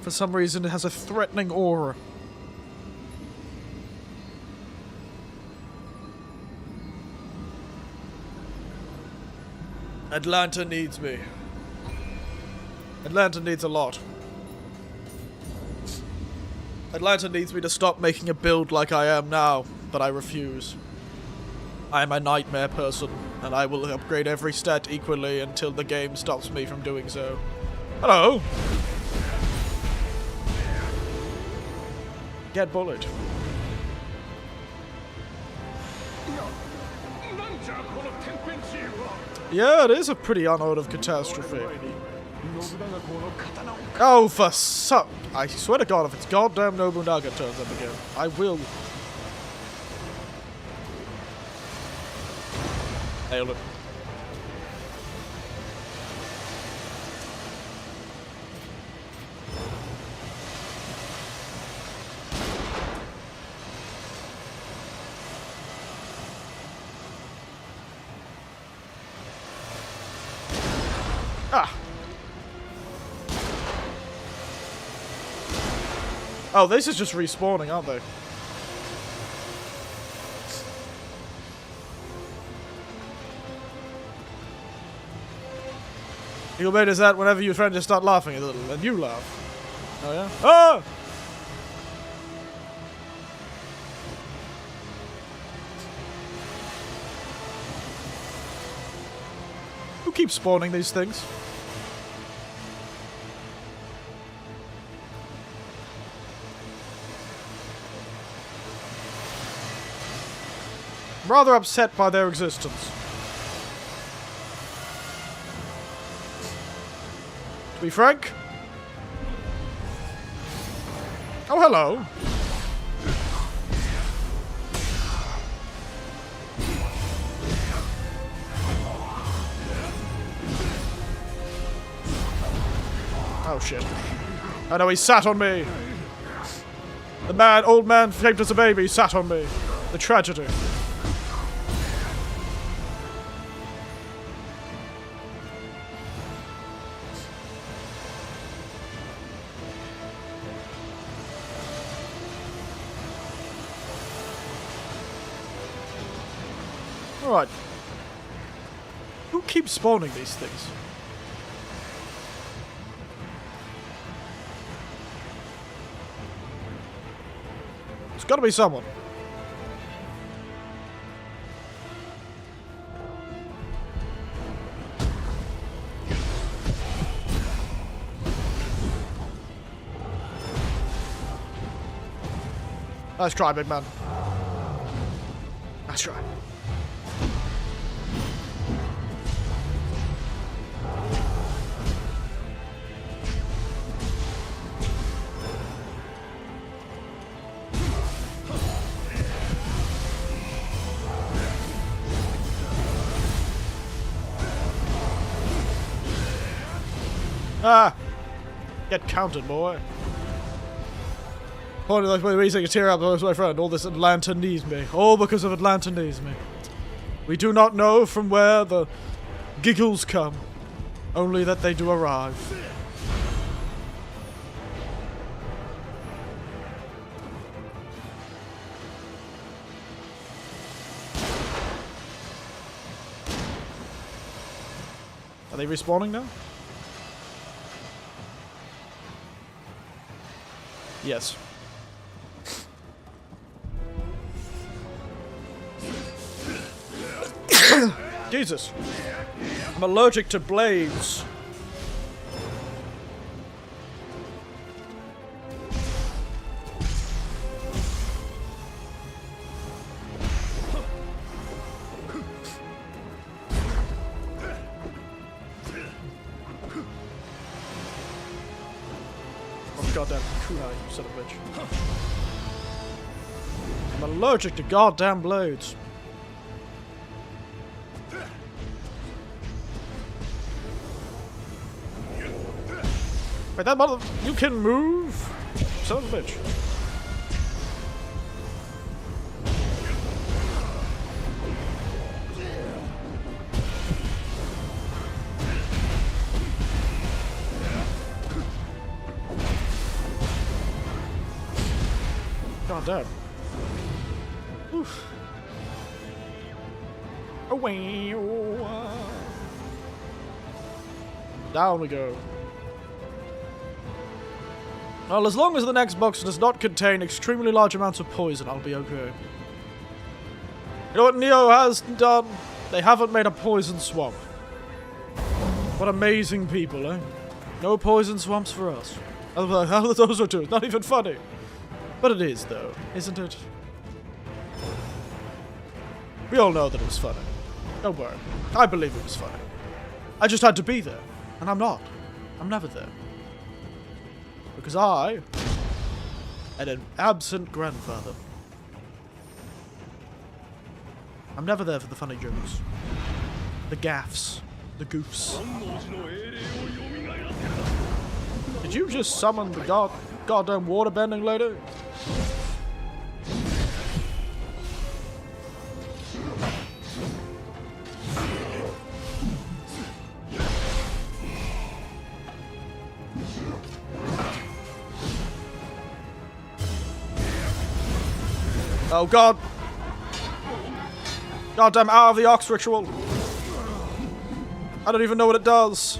Speaker 1: for some reason it has a threatening aura. Atlanta needs me. Atlanta needs a lot. Atlanta needs me to stop making a build like I am now, but I refuse. I am a nightmare person, and I will upgrade every stat equally until the game stops me from doing so. Hello! Get bullied. Yeah, it is a pretty unheard of catastrophe. Oh, for suck! I swear to God, if it's goddamn Nobunaga turns up again, I will. Nailed it. Ah! Oh, this is just respawning, aren't they? You'll notice that whenever your friend just start laughing a little, and you laugh. Oh yeah? Ah! Who keeps spawning these things? I'm rather upset by their existence. To be frank. Oh, hello. Oh, shit. I know he sat on me. The old man shaped as a baby sat on me. The tragedy. Alright. Who keeps spawning these things? There's gotta be someone. Nice try, big man. Nice try. Ah! Get counted, boy. Only like me taking a tear out of my friend. All this Atlanta needs me. All because of Atlanta needs me. We do not know from where the giggles come. Only that they do arrive. Are they respawning now? Yes. Jesus. I'm allergic to blades. Oh, goddamn kunai, you son of a bitch. I'm allergic to goddamn blades. Wait, that mother... You can move? Son of a bitch. God damn. Oof. Away. Down we go. Well, as long as the next box does not contain extremely large amounts of poison, I'll be okay. You know what Nioh has done? They haven't made a poison swamp. What amazing people, eh? No poison swamps for us. How those are two? Not even funny. But it is, though, isn't it? We all know that it was funny. Don't worry. I believe it was funny. I just had to be there. And I'm not. I'm never there. Because I had an absent grandfather. I'm never there for the funny jokes. The gaffs. The goofs. Did you just summon the goddamn waterbending lady? Oh god! Goddamn Hour of the Ox ritual! I don't even know what it does!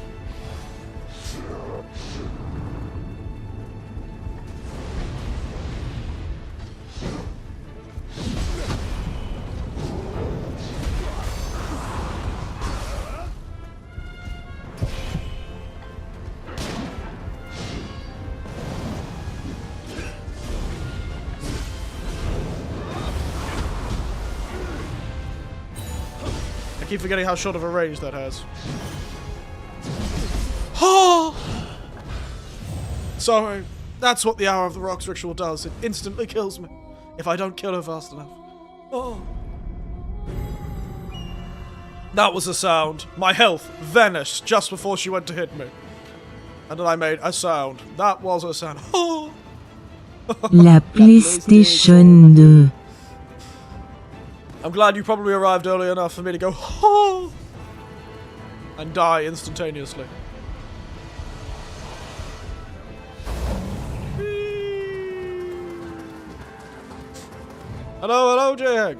Speaker 1: I keep forgetting how short of a range that has. Oh! Sorry, that's what the Hour of the Rocks ritual does. It instantly kills me if I don't kill her fast enough. Oh. That was a sound. My health vanished just before she went to hit me. And then I made a sound. That was a sound. Oh!
Speaker 2: La PlayStation 2.
Speaker 1: I'm glad you probably arrived early enough for me to go, oh! And die instantaneously. Hello, hello, J-Egg.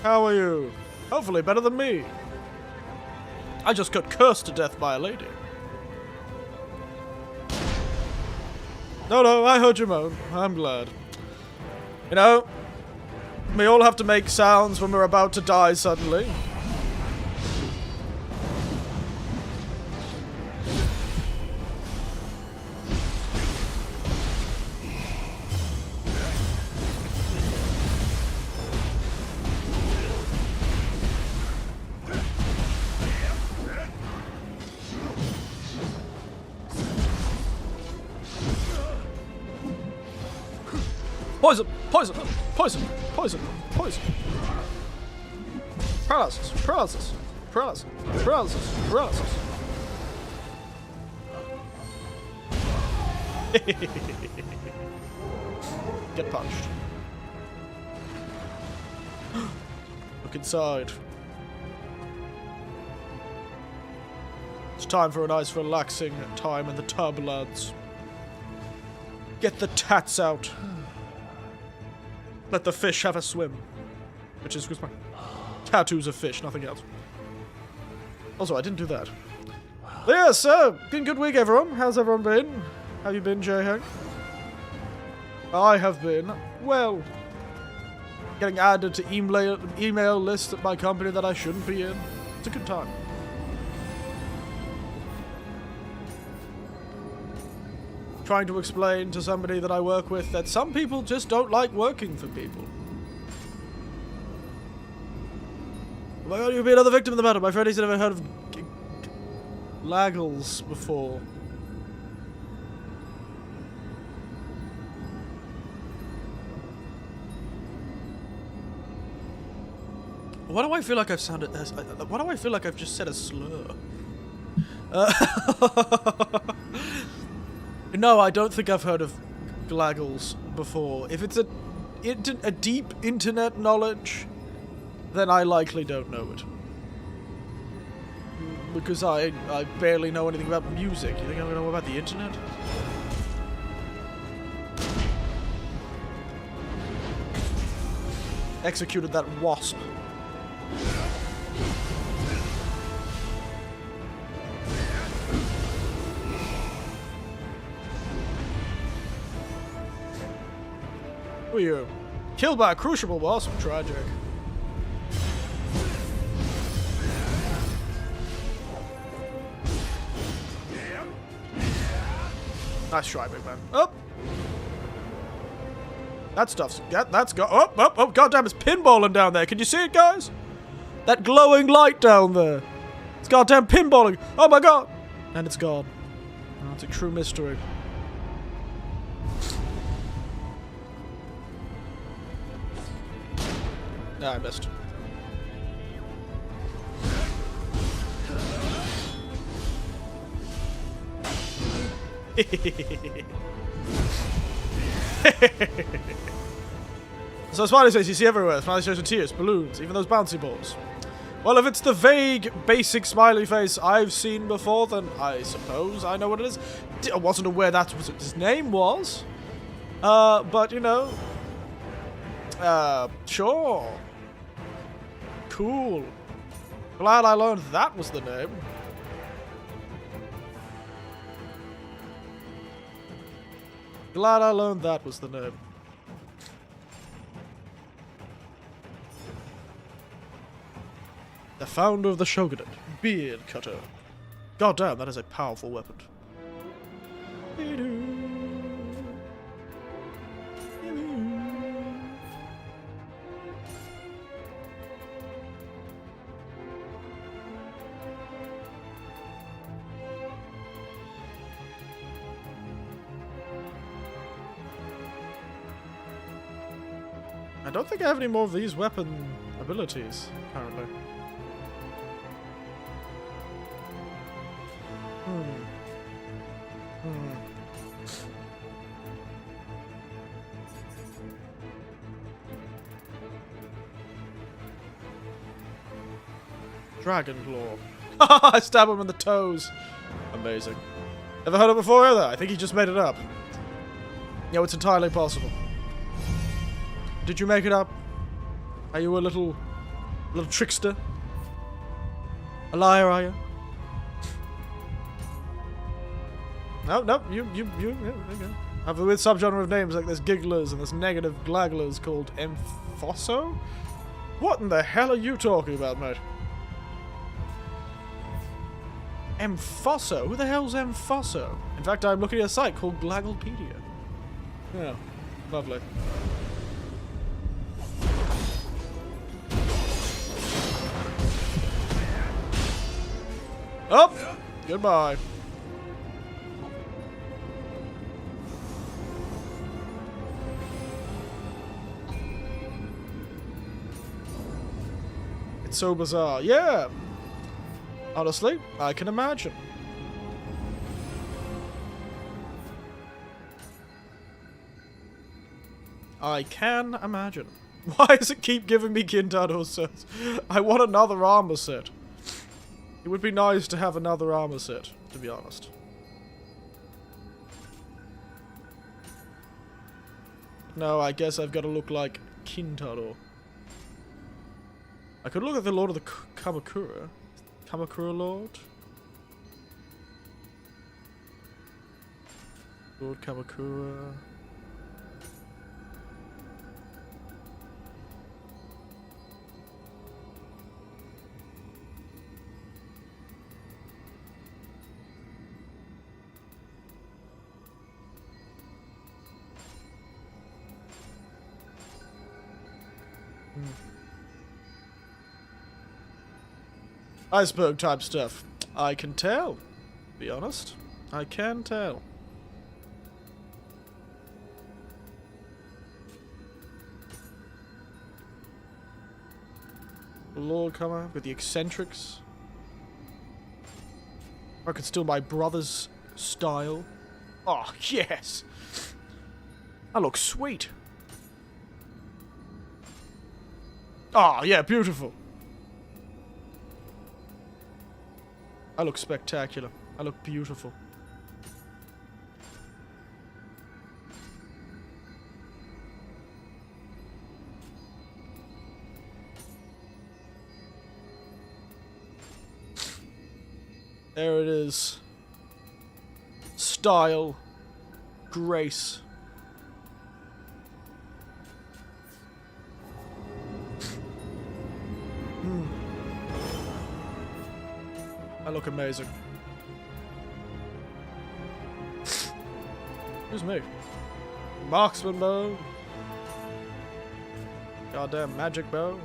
Speaker 1: How are you? Hopefully better than me. I just got cursed to death by a lady. No, I heard you moan. I'm glad. You know, we all have to make sounds when we're about to die suddenly. Poison! Poison! Poison! Poison! Poison! Paralysis! Paralysis! Paralysis! Paralysis! Paralysis! Get punched. Look inside. It's time for a nice relaxing time in the tub, lads. Get the tats out. Let the fish have a swim. Which is because my tattoos of fish, nothing else. Also, I didn't do that. But yeah, so, been a good week, everyone. How's everyone been? Have you been, J-Hank? I have been, well, getting added to email lists at my company that I shouldn't be in. It's a good time. Trying to explain to somebody that I work with that some people just don't like working for people. Oh my god, you'll be another victim of the matter. My friend, he's never heard of Laggles before. Why do I feel like I've sounded? Why do I feel like I've just said a slur? No, I don't think I've heard of Glaggles before. If it's a deep internet knowledge, then I likely don't know it. Because I barely know anything about music. You think I know about the internet? Executed that wasp. Who are you? Killed by a crucible wasp. Tragic. Nice try, big man. Up. That stuff's that's go. Oh, goddamn! It's pinballing down there. Can you see it, guys? That glowing light down there. It's goddamn pinballing. Oh my god! And it's gone. Oh, it's a true mystery. Nah, I missed. So Smiley says you see everywhere. Smiley shows tears, balloons, even those bouncy balls. Well, if it's the vague, basic smiley face I've seen before, then I suppose I know what it is. I wasn't aware that's what his name was. But you know, sure. Cool. Glad I learned that was the name. Glad I learned that was the name. The founder of the shogunate, beard cutter. God damn, that is a powerful weapon. I don't think I have any more of these weapon abilities, currently. Dragon Claw. I stab him in the toes. Amazing. Never heard of it before either. I think he just made it up. Yeah, it's entirely possible. Did you make it up? Are you a little A little trickster. A liar, are you? No, you. Okay. Have a weird subgenre of names like there's gigglers and there's negative glagglers called Emphoso? What in the hell are you talking about, mate? Emphoso? Who the hell's Emphoso? In fact, I'm looking at a site called Glagglepedia. Yeah, lovely. Oh! Goodbye. It's so bizarre. Yeah! Honestly, I can imagine. I can imagine. Why does it keep giving me Kintaro sets? I want another armor set. It would be nice to have another armor set, to be honest. No, I guess I've got to look like Kintaro. I could look at the Lord of the Kamakura. Kamakura Lord? Lord Kamakura. Iceberg type stuff. I can tell. To be honest. I can tell. Lord Comer with the eccentrics. I could steal my brother's style. Oh, yes. I look sweet. Oh, yeah, beautiful. I look spectacular. I look beautiful. There it is. Style. Grace. I look amazing. Excuse me. Marksman bow. Goddamn magic bow.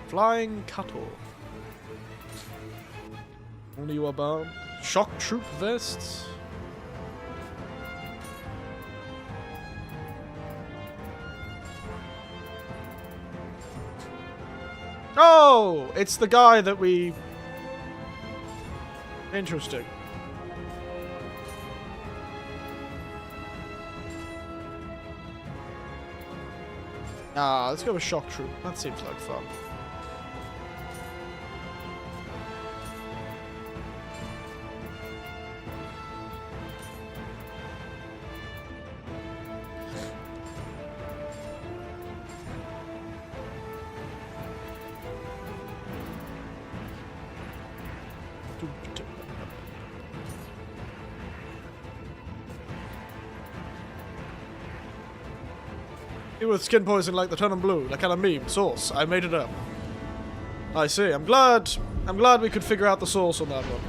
Speaker 1: Flying cuttle. Only you are bound. Shock troop vests. Oh! It's the guy that we... Interesting. Ah, let's go with Shock Troop. That seems like fun. People with skin poison like the turn blue, that kind of meme. Source. I made it up. I see. I'm glad we could figure out the source on that one.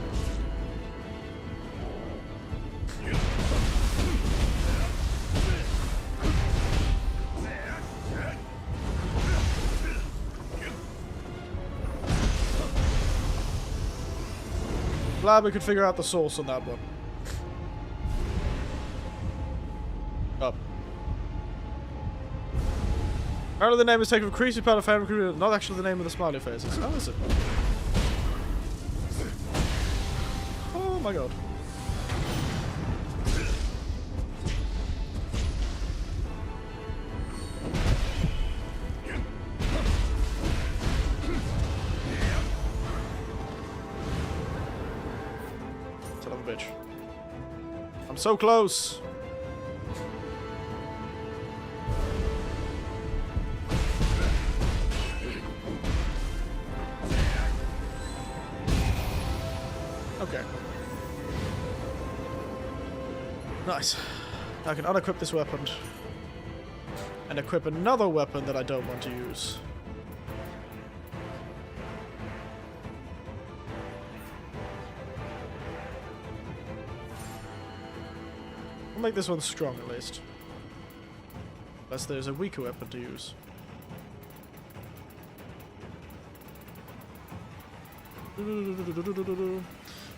Speaker 1: Glad we could figure out the source on that one. Up. Apparently the name is taken from Creasy Powder Family, not actually the name of the smiley faces. Oh, is it? Oh my god. Son of a bitch. I'm so close. Nice. I can unequip this weapon. And equip another weapon that I don't want to use. I'll make this one strong at least. Unless there's a weaker weapon to use.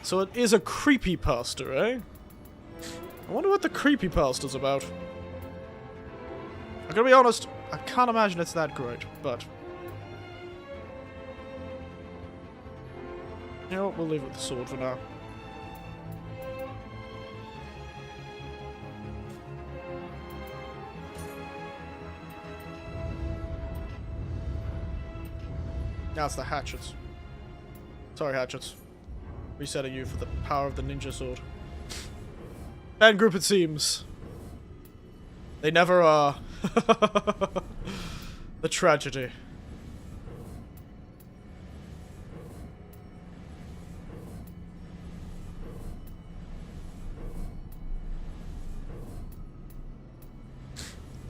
Speaker 1: So it is a creepypasta, eh? I wonder what the creepypasta's about. I'm gonna be honest, I can't imagine it's that great, but... You know what, we'll leave it with the sword for now. Now it's the hatchets. Sorry, hatchets. Resetting you for the power of the ninja sword. Band group, it seems. They never are. The tragedy.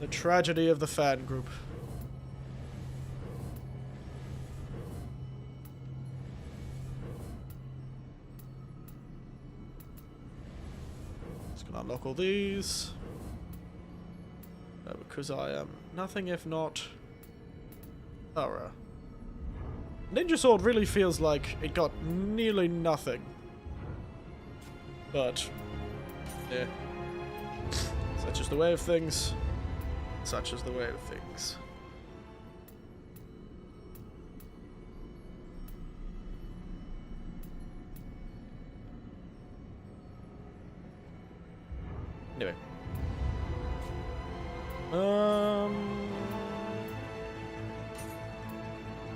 Speaker 1: The tragedy of the fan group. Unlock all these. Because I am nothing if not thorough. Ninja Sword really feels like it got nearly nothing. But, yeah. Such is the way of things. Such is the way of things. Anyway.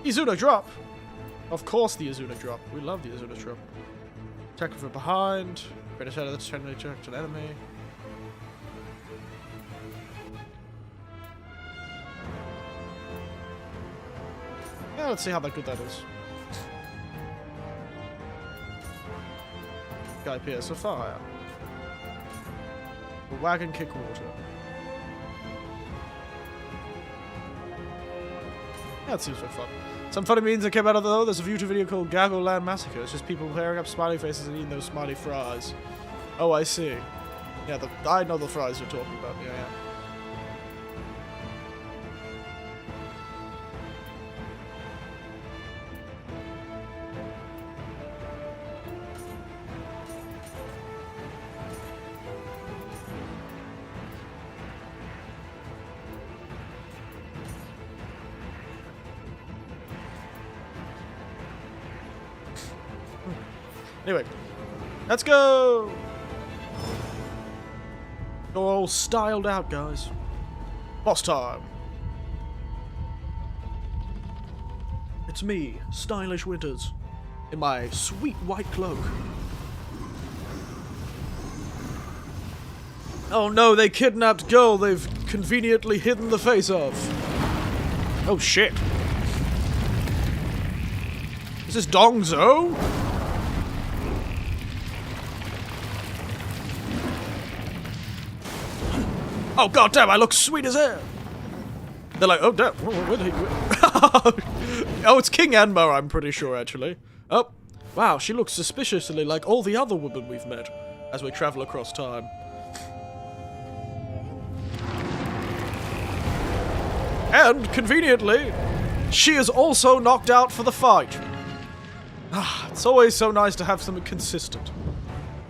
Speaker 1: Izuna drop! Of course the Izuna drop. We love the Izuna drop. Attack from behind. Great ahead of the trying to an enemy. Yeah, let's see how good that is. Guy Pierce of Fire. Wagon kick water. Yeah, that seems like fun. Some funny memes that came out of though. There's a YouTube video called Gaggle Land Massacre. It's just people pairing up smiley faces and eating those smiley fries. Oh, I see. Yeah, I know the fries you're talking about. Yeah, yeah. Anyway, let's go! You're all styled out, guys. Boss time! It's me, Stylish Winters, in my sweet white cloak. Oh no, they kidnapped girl they've conveniently hidden the face of. Oh shit. Is this Dongzo? Oh goddamn, I look sweet as hell. They're like, oh damn, where did he go? Oh, it's King Enma, I'm pretty sure, actually. Oh, wow, she looks suspiciously like all the other women we've met as we travel across time. And, conveniently, she is also knocked out for the fight. Ah, it's always so nice to have something consistent.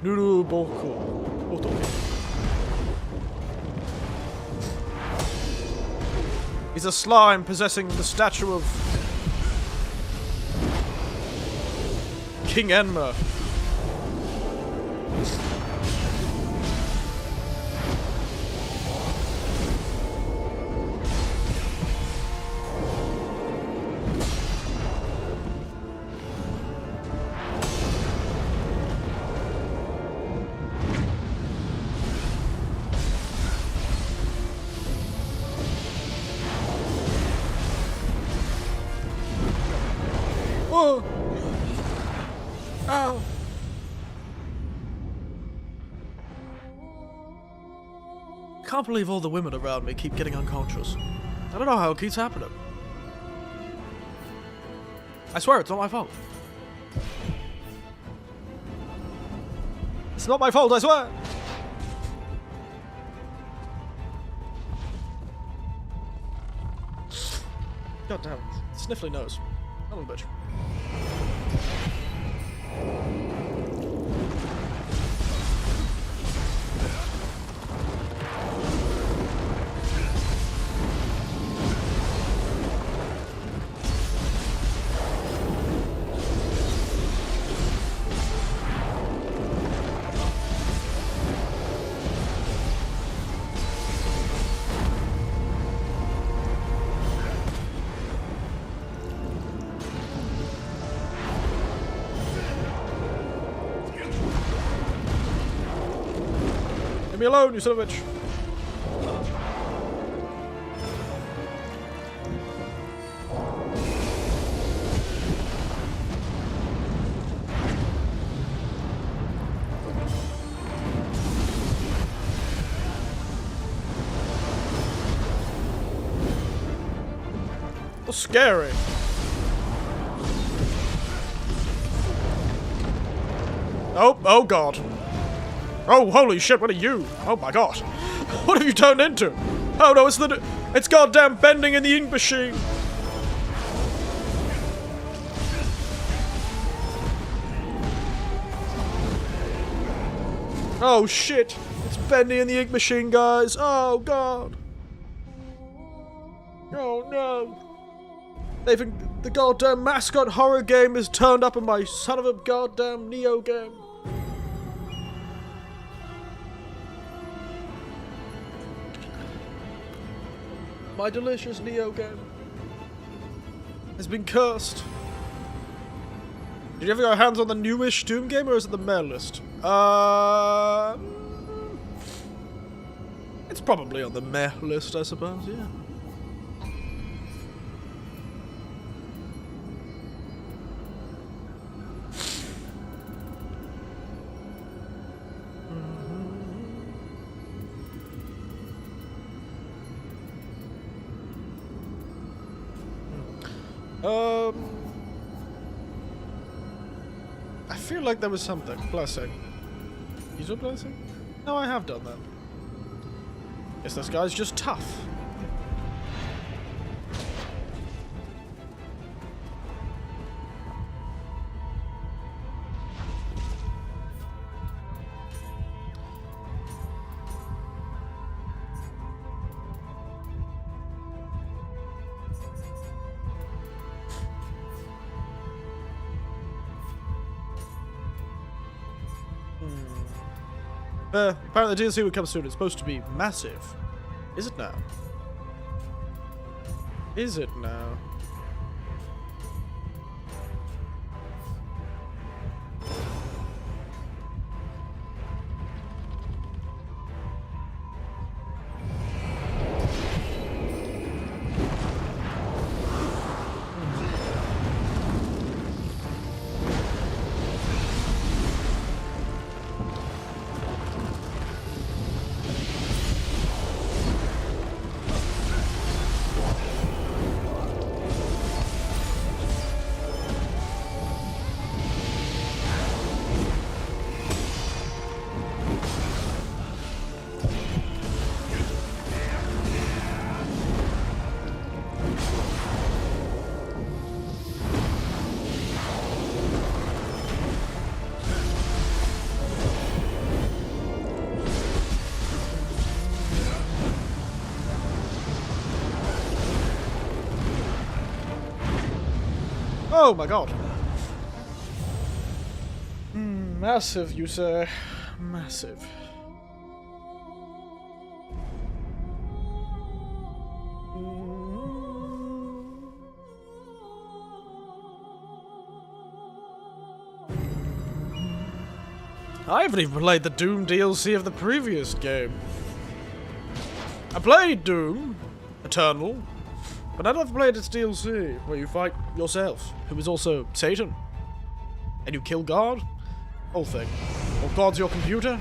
Speaker 1: Nuru Boku. Otoke. He's a slime possessing the statue of King Enma. Whoa! Ow! can't believe all the women around me keep getting unconscious. I don't know how it keeps happening. I swear it's not my fault. It's not my fault, I swear! God damn. Sniffly nose. That little bitch. Leave me alone, you son of a bitch. That's scary. Oh god. Oh, holy shit, what are you? Oh my god. What have you turned into? Oh no, it's goddamn bending in the ink machine. Oh shit. It's bending in the ink machine, guys. Oh god. Oh no. The goddamn mascot horror game is turned up in my son of a goddamn Nioh game. My delicious Nioh game has been cursed. Did you ever get your hands on the newish Doom game, or is it the mail list? It's probably on the meh list, I suppose, yeah. I feel like there was something. Blessing. Use a blessing? No, I have done that. Guess this guy's just tough. Apparently the DLC will come soon. It's supposed to be massive. Is it now? Is it now? Oh my god. Massive, you say. Massive. I haven't even played the Doom DLC of the previous game. I played Doom Eternal, but I never played its DLC, where you fight yourself, who is also Satan. And you kill God? Whole thing. Or God's your computer?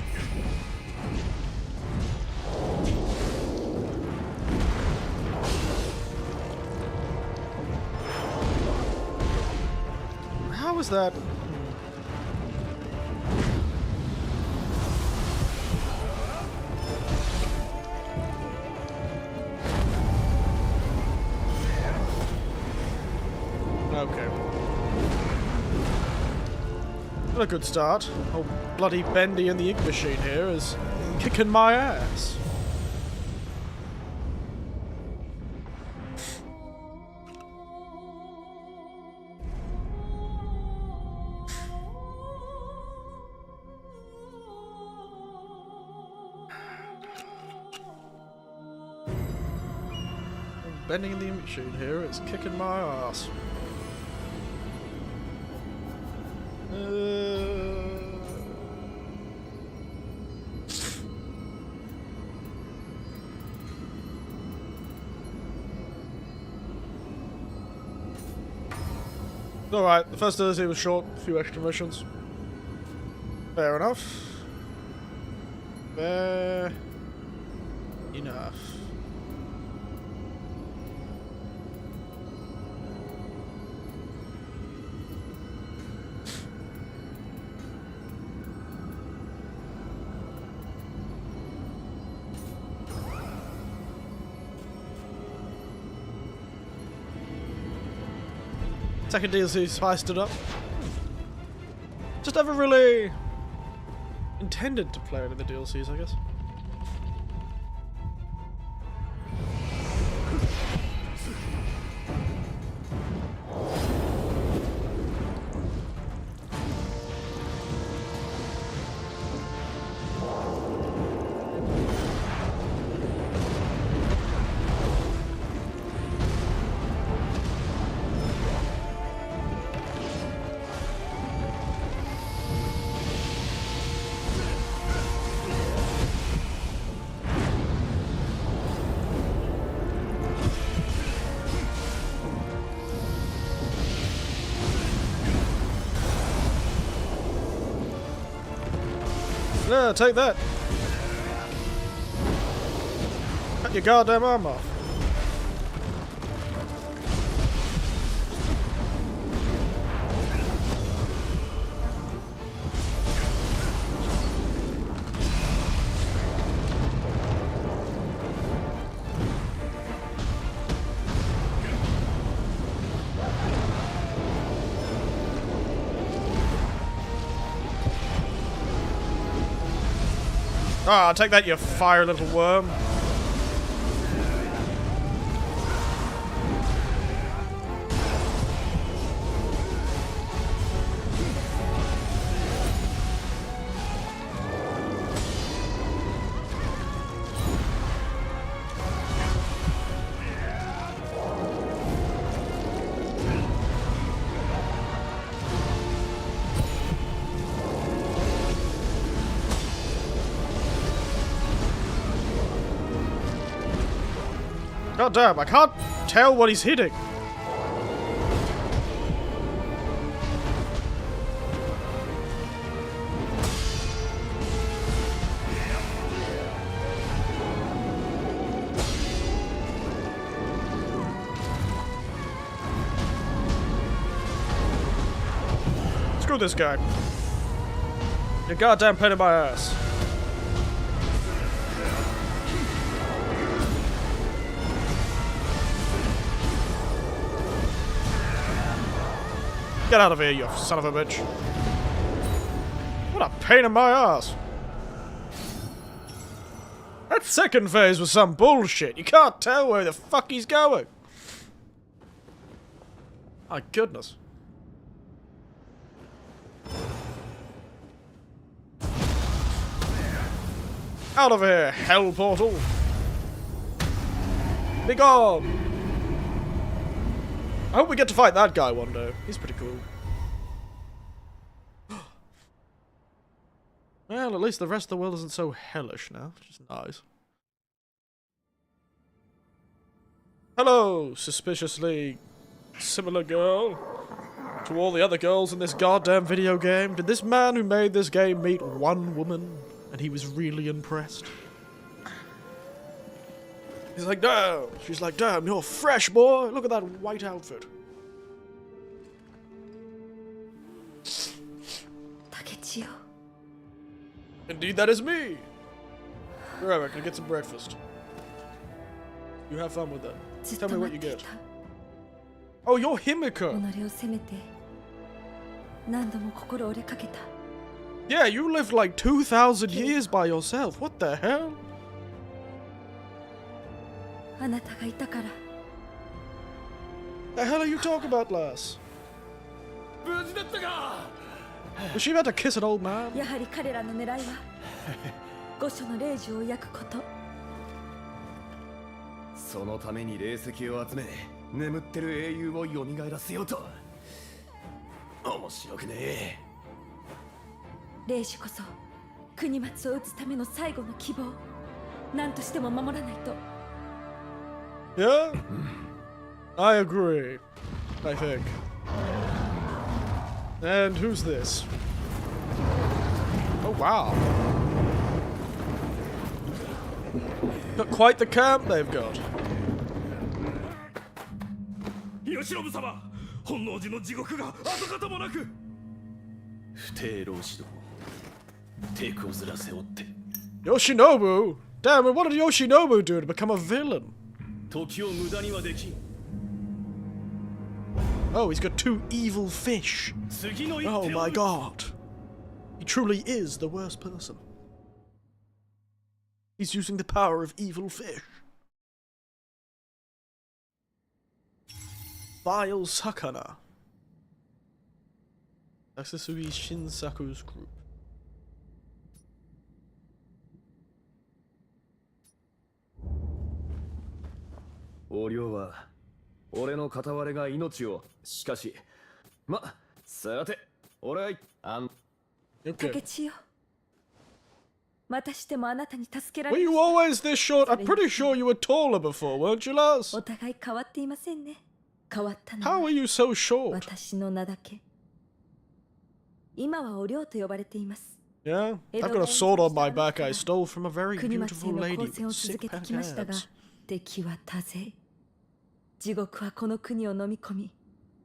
Speaker 1: how was that? Okay. Not a good start. Oh, bloody Bendy and the ink machine here is kicking my ass. Bending in the ink machine here is kicking my ass. Alright, the first DLC was short, a few extra missions. Fair enough. Fair enough. Second DLC spiced it up. Just never really intended to play any of the DLCs, I guess. Yeah, take that. Cut your goddamn arm off. Ah, take that, you fire little worm. God damn, I can't tell what he's hitting. Screw this guy. You're goddamn pain in my ass. Get out of here, you son of a bitch. What a pain in my ass. That second phase was some bullshit. You can't tell where the fuck he's going. My goodness. Out of here, hell portal. Be gone. I hope we get to fight that guy one day. He's pretty cool. Well, at least the rest of the world isn't so hellish now, which is nice. Hello, suspiciously similar girl to all the other girls in this goddamn video game. Did this man who made this game meet one woman and he was really impressed? He's like, damn. She's like, damn, you're fresh, boy. Look at that white outfit.
Speaker 3: ちよ。
Speaker 1: Indeed, that is me. Alright, we're gonna get some breakfast. You have fun with that.
Speaker 3: ずっ
Speaker 1: Tell
Speaker 3: と
Speaker 1: me
Speaker 3: 待
Speaker 1: what
Speaker 3: っ
Speaker 1: you
Speaker 3: てい
Speaker 1: get.
Speaker 3: た。
Speaker 1: Oh, you're Himiko.
Speaker 3: 己を責めて何度も心折れかけた。
Speaker 1: Yeah, you lived like 2,000 years by yourself. What the hell?
Speaker 3: あなたがいたから。
Speaker 1: The hell are you talking about, lass?
Speaker 4: 無事だったか。
Speaker 1: Was she about to kiss an old man?
Speaker 3: やはり彼らの狙いは御所の霊樹を焼くこと。
Speaker 4: そのために霊石を集め眠ってる英雄を蘇らせようと。面白くねえ。
Speaker 3: 霊樹こそ国松を撃つための最後の希望。何としても守らないと。
Speaker 1: Yeah? I agree. I think. And who's this? Oh, wow. Got quite the camp they've got.
Speaker 4: 慶喜様、本能寺の地獄が跡形もなく。不定老子ども、抵抗ずら背負って。
Speaker 1: Yoshinobu? Damn it, what did Yoshinobu do to become a villain?
Speaker 4: 時を無駄にはできん。
Speaker 1: Oh, he's got two evil fish.
Speaker 4: 次の一手
Speaker 1: Oh
Speaker 4: を
Speaker 1: my god. He truly is the worst person. He's using the power of evil fish. Vile Sakana. Akatsuki Shinsaku's group.
Speaker 4: お涼は俺の片割れが命を。しかし、さて、俺はあん。
Speaker 3: 竹
Speaker 1: Okay.
Speaker 3: 千代。またしてもあなたに助けら
Speaker 1: Were
Speaker 3: れ
Speaker 1: you
Speaker 3: ま
Speaker 1: always this short? I'm pretty sure you were taller before, weren't you, lass?
Speaker 3: お互い変わっていませんね。変わったの
Speaker 1: How
Speaker 3: は
Speaker 1: are you so short?
Speaker 3: 私の名だけ。今はお涼と呼ばれています。
Speaker 1: Yeah? I've got a sword on my back I stole from a very
Speaker 3: 国松へ
Speaker 1: beautiful
Speaker 3: の
Speaker 1: lady
Speaker 3: 抗戦を
Speaker 1: with
Speaker 3: 続け
Speaker 1: sick
Speaker 3: てきましたが
Speaker 1: hands.
Speaker 3: 敵は多勢。地獄はこの国を飲み込み、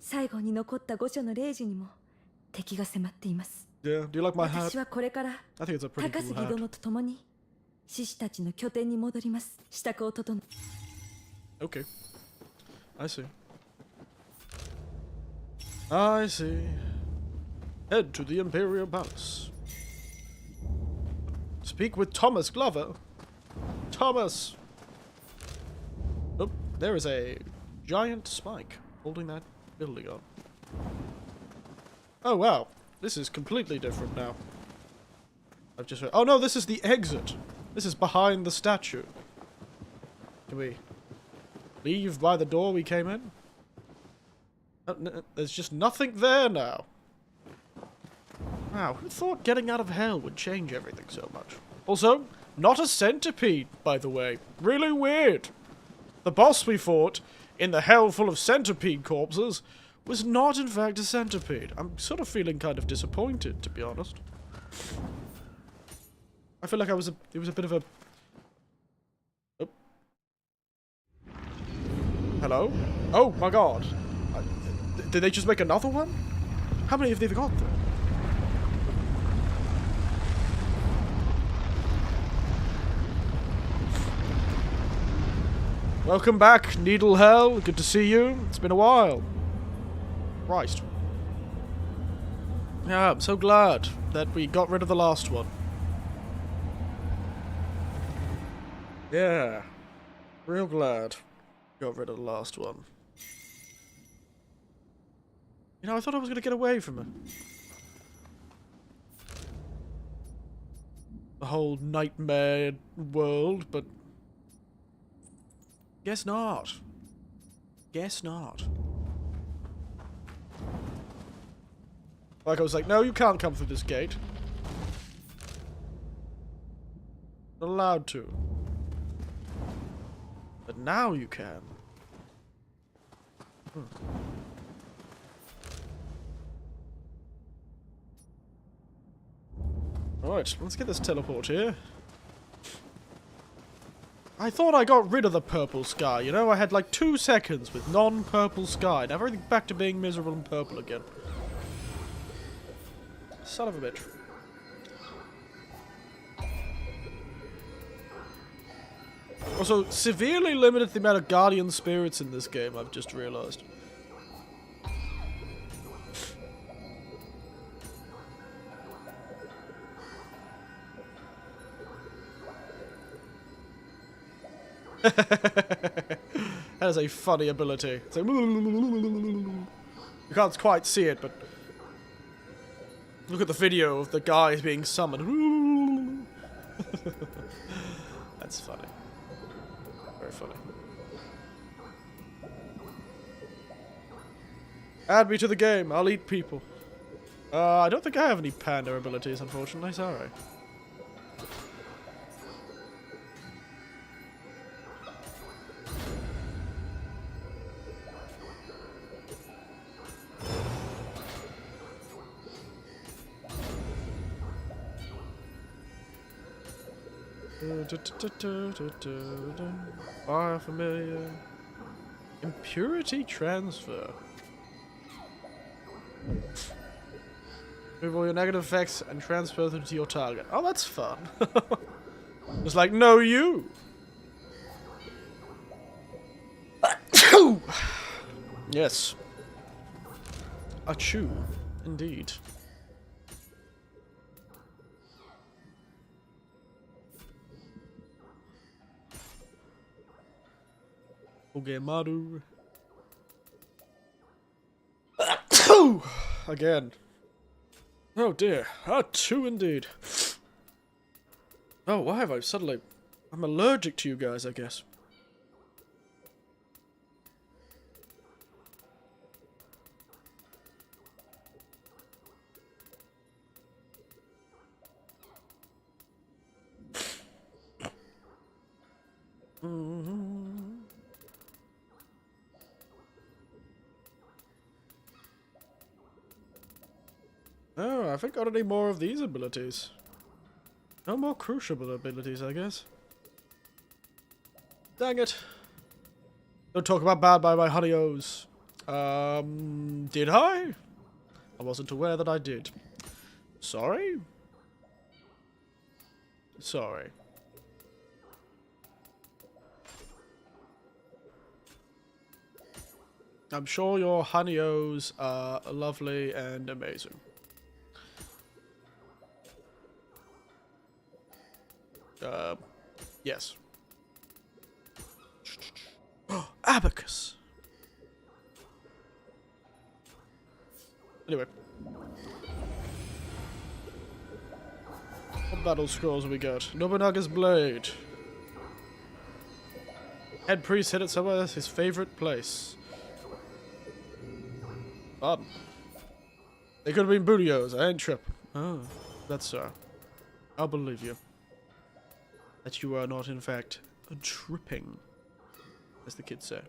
Speaker 3: 最後に残った御所の霊樹にも敵が迫っています。
Speaker 1: Yeah, do you like my hat?
Speaker 3: 私はこれから
Speaker 1: I think it's a pretty
Speaker 3: 高
Speaker 1: cool
Speaker 3: 杉
Speaker 1: hat.
Speaker 3: 殿と共に獅子たちの拠点に戻ります。支度を整え。
Speaker 1: Okay. I see. I see. Head to the Imperial Palace. Speak with Thomas Glover. Thomas! Oh, there is a giant spike holding that building on. Oh wow, this is completely different now. I've just oh no, this is the exit. This is behind the statue. Can we leave by the door we came in? There's just nothing there now. Wow, who thought getting out of hell would change everything so much? Also, not a centipede, by the way. Really weird. The boss we fought, in the hell full of centipede corpses, was not in fact a centipede. I'm sort of feeling kind of disappointed, to be honest. I feel like it was a bit of a... Oh. Hello? Oh my god. Did they just make another one? How many have they got there? Welcome back, Needle Hell. Good to see you. It's been a while. Christ. Yeah, I'm so glad that we got rid of the last one. Yeah. Real glad we got rid of the last one. You know, I thought I was going to get away from it. The whole nightmare world, but... Guess not. Guess not. Like I was like, no, you can't come through this gate. Not allowed to. But now you can. Alright, let's get this teleport here. I thought I got rid of the purple sky, you know? I had like 2 seconds with non-purple sky. Now everything's back to being miserable and purple again. Son of a bitch. Also, severely limited the amount of guardian spirits in this game, I've just realized. That is a funny ability. It's like, you can't quite see it, but look at the video of the guys being summoned. That's funny. Very funny. Add me to the game. I'll eat people. I don't think I have any panda abilities, unfortunately. Sorry. Fire familiar. Impurity transfer. Remove all your negative effects and transfer them to your target. Oh, that's fun. It's like, no, you. Yes. Achoo. Indeed. Ogemaru. Again. Oh dear. Two indeed. Oh, why have I suddenly... I'm allergic to you guys, I guess. Oh, I haven't got any more of these abilities. No more crucible abilities, I guess. Dang it. Don't talk about bad by my honey-ohs. Did I? I wasn't aware that I did. Sorry? Sorry. I'm sure your honey-ohs are lovely and amazing. Yes. Abacus. Anyway. What battle scrolls have we got? Nobunaga's blade. Head priest hid it somewhere. His favorite place. Fun. They could have been bootios. I ain't tripping. Oh, that's so. I'll believe you. That you are not, in fact, tripping, as the kids say.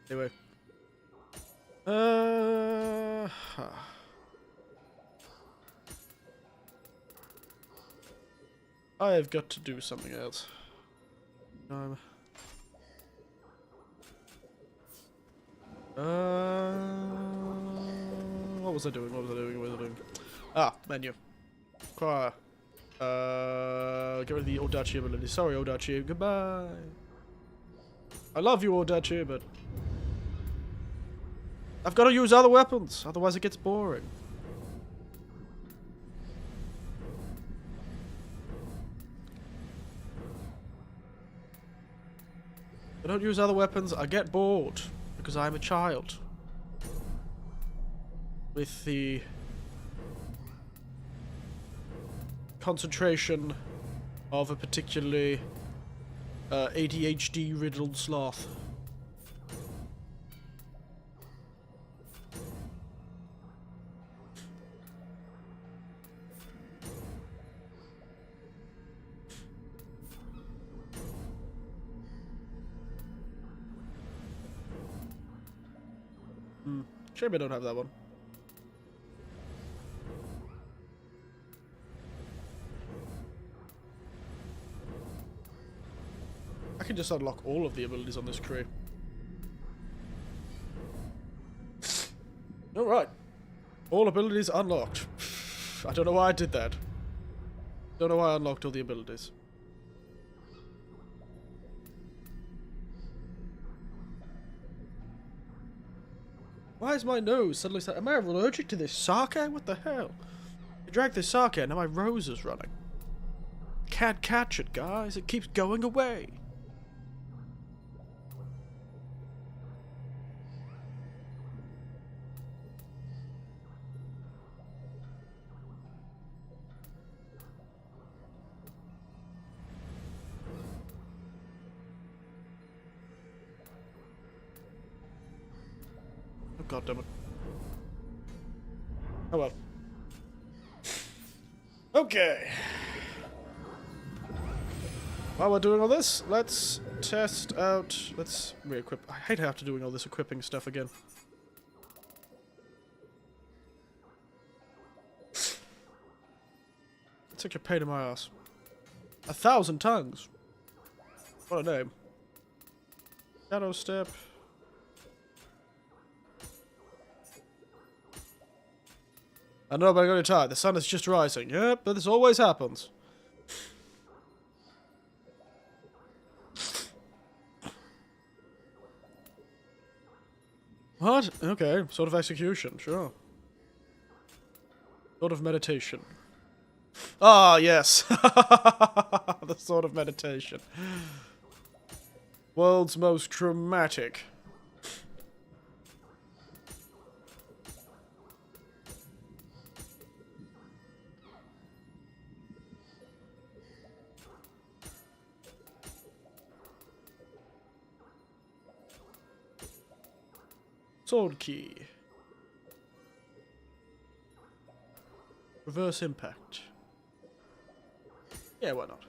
Speaker 1: Anyway. I've got to do something else. What was I doing? What was I doing? What was I doing? Ah, menu. Acquire. Get rid of the Odachi ability. Sorry, Odachi. Goodbye. I love you, Odachi, but I've got to use other weapons, otherwise it gets boring. If I don't use other weapons, I get bored, because I'm a child. With the concentration of a particularly ADHD-riddled sloth. Shame I don't have that one. can just unlock all of the abilities on this tree. Alright. All abilities unlocked. I don't know why I did that. Don't know why I unlocked all the abilities. Why is my nose suddenly starting? Am I allergic to this sake? What the hell? I drank this sake and now my rose is running. Can't catch it, guys. It keeps going away. Oh, God damn it. Oh well. Okay. While we're doing all this, let's test out... Let's re-equip... I hate after doing all this equipping stuff again. It's such a pain in my ass. 1,000 tongues. What a name. Shadow step. I know, but I'm going to tired. The sun is just rising. Yep, but this always happens. What? Okay, sort of execution, sure. Sort of meditation. Ah, yes. The sort of meditation. World's most dramatic. Sword key. Reverse impact. Yeah, why not?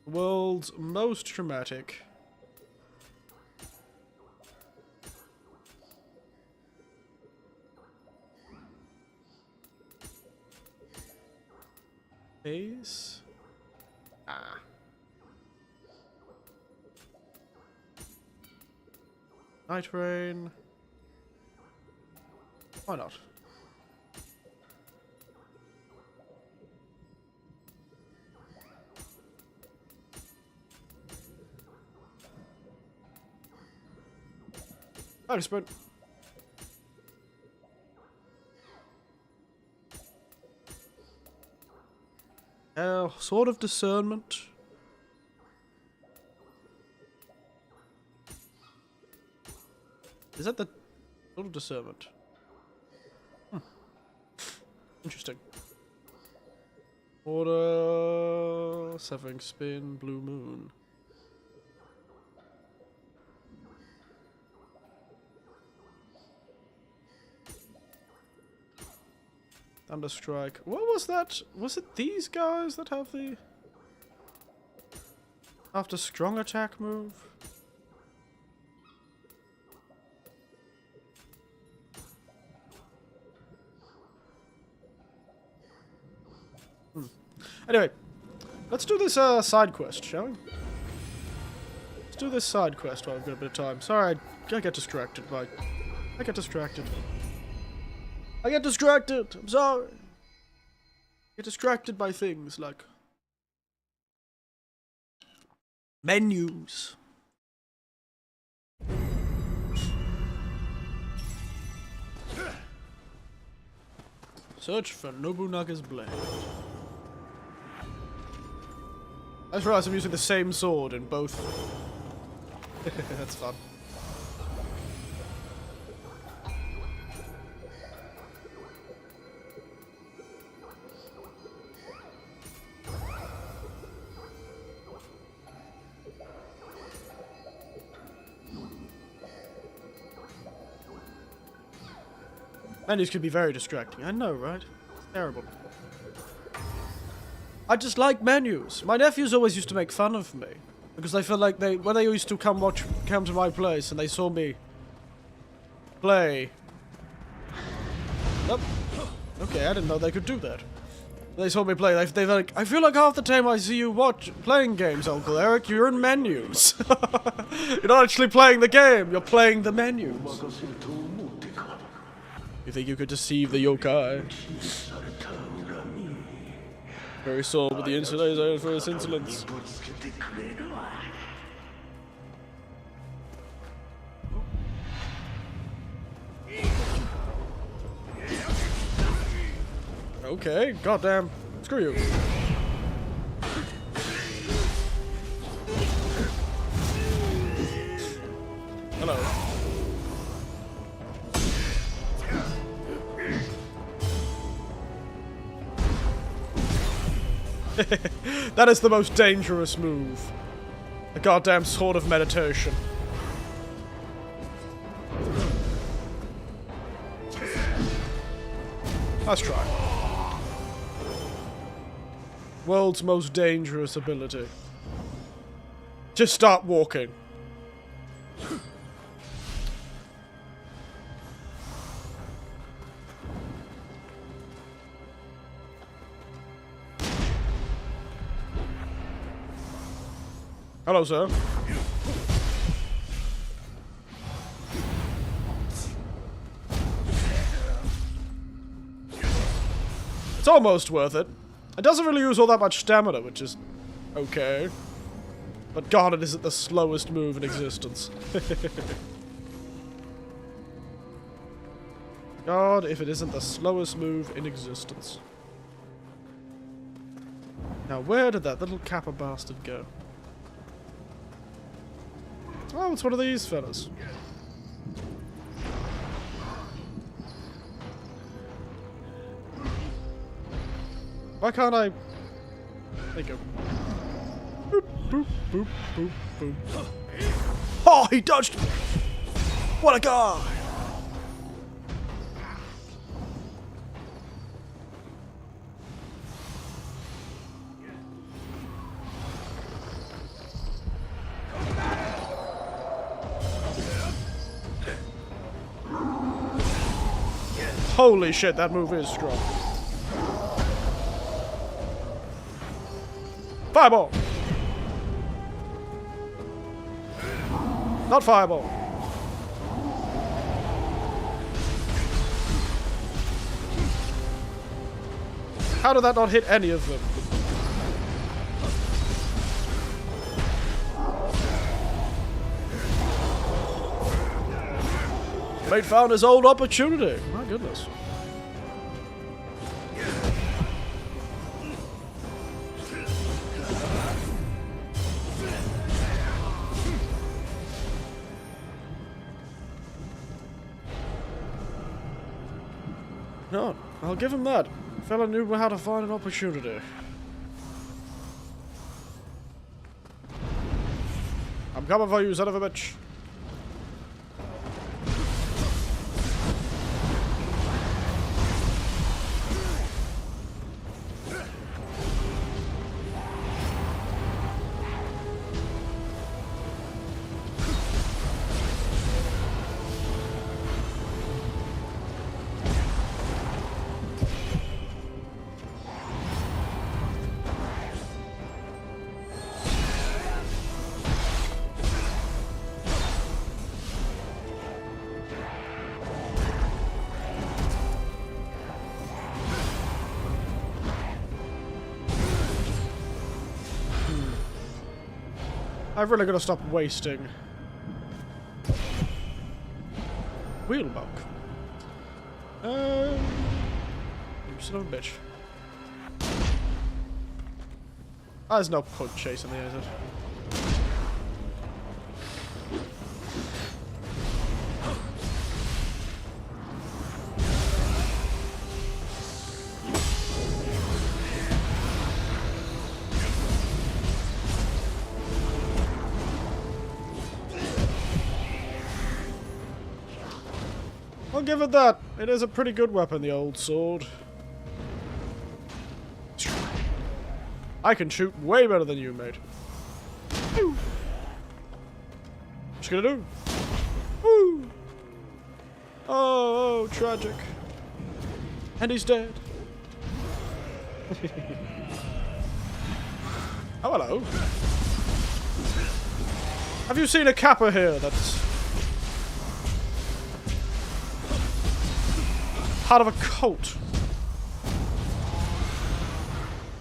Speaker 1: World's most dramatic. Phase. Ah. Night rain. Why not? I'll sprint. Sword of discernment. Is that the Sword of discernment? Interesting. Order, severing spin, blue moon. Thunderstrike. What was that? Was it these guys that have the after strong attack move? Anyway, let's do this side quest, shall we? Let's do this side quest while I've got a bit of time. Sorry, I get distracted by... I get distracted. I get distracted! I'm sorry! I get distracted by things like... menus. Search for Nobunaga's blade. I just realized I'm using the same sword in both. That's fun. Menus can be very distracting. I know, right? It's terrible. I just like menus. My nephews always used to make fun of me because they felt like when they used to come to my place and they saw me play. Oh, okay, I didn't know they could do that. They saw me play. They're like, I feel like half the time I see you playing games, Uncle Eric, you're in menus. You're not actually playing the game, you're playing the menus. You think you could deceive the yokai? Very sore with the insolence for his insolence. Okay, goddamn. Screw you. Hello. That is the most dangerous move. The goddamn sword of meditation. Let's try. World's most dangerous ability. Just start walking. Hello, sir. It's almost worth it. It doesn't really use all that much stamina, which is okay. But god, it isn't the slowest move in existence. God, if it isn't the slowest move in existence. Now, where did that little kappa bastard go? Oh, it's one of these fellas. Why can't I... There you go. Boop, boop, boop, boop, boop. Oh, he dodged! What a guy! Holy shit, that move is strong. Fireball! Not fireball. How did that not hit any of them? Mate found his old opportunity. My goodness. No, I'll give him that. Fella knew how to find an opportunity. I'm coming for you, son of a bitch. I'm really gonna stop wasting. Wheel bug. You son of a bitch. There's no point chasing the exit. I'll give it that. It is a pretty good weapon, the old sword. I can shoot way better than you, mate. Woo. What you gonna do? Woo. Oh, tragic. And he's dead. Oh, hello. Have you seen a kappa here that's part of a cult?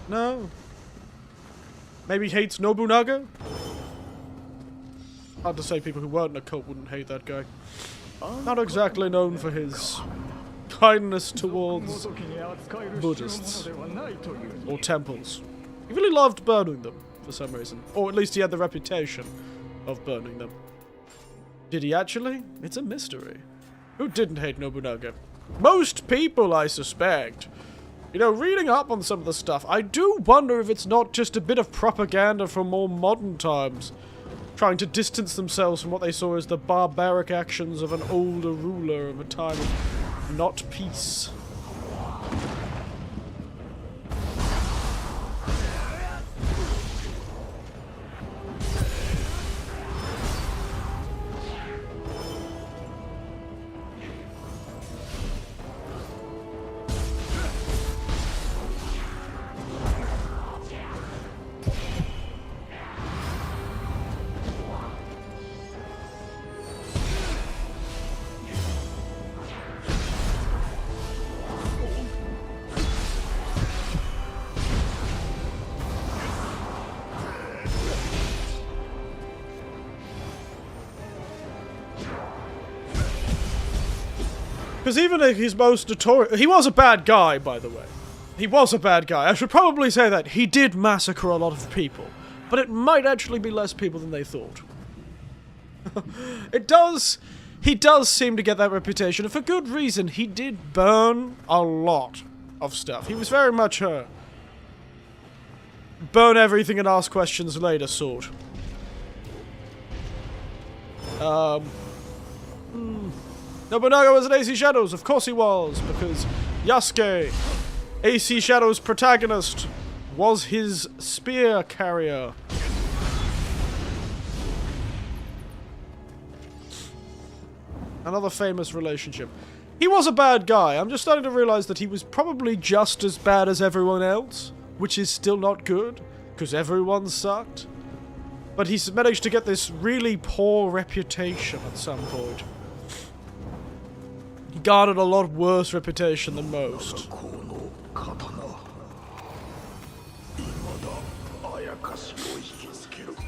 Speaker 1: No? Maybe hates Nobunaga? Hard to say people who weren't in a cult wouldn't hate that guy. Not exactly known for his kindness towards Buddhists or temples. He really loved burning them for some reason. Or at least he had the reputation of burning them. Did he actually? It's a mystery. Who didn't hate Nobunaga? Most people, I suspect. You know, reading up on some of the stuff, I do wonder if it's not just a bit of propaganda from more modern times, trying to distance themselves from what they saw as the barbaric actions of an older ruler of a time of not peace. Because even at his most notorious... He was a bad guy, by the way. He was a bad guy. I should probably say that. He did massacre a lot of people. But it might actually be less people than they thought. It does... He does seem to get that reputation. And for good reason. He did burn a lot of stuff. He was very much a... burn everything and ask questions later sort. Nobunaga was in AC Shadows, of course he was, because Yasuke, AC Shadows' protagonist, was his spear carrier. Another famous relationship. He was a bad guy. I'm just starting to realize that he was probably just as bad as everyone else, which is still not good, because everyone sucked. But he's managed to get this really poor reputation at some point. He garnered a lot worse reputation than most.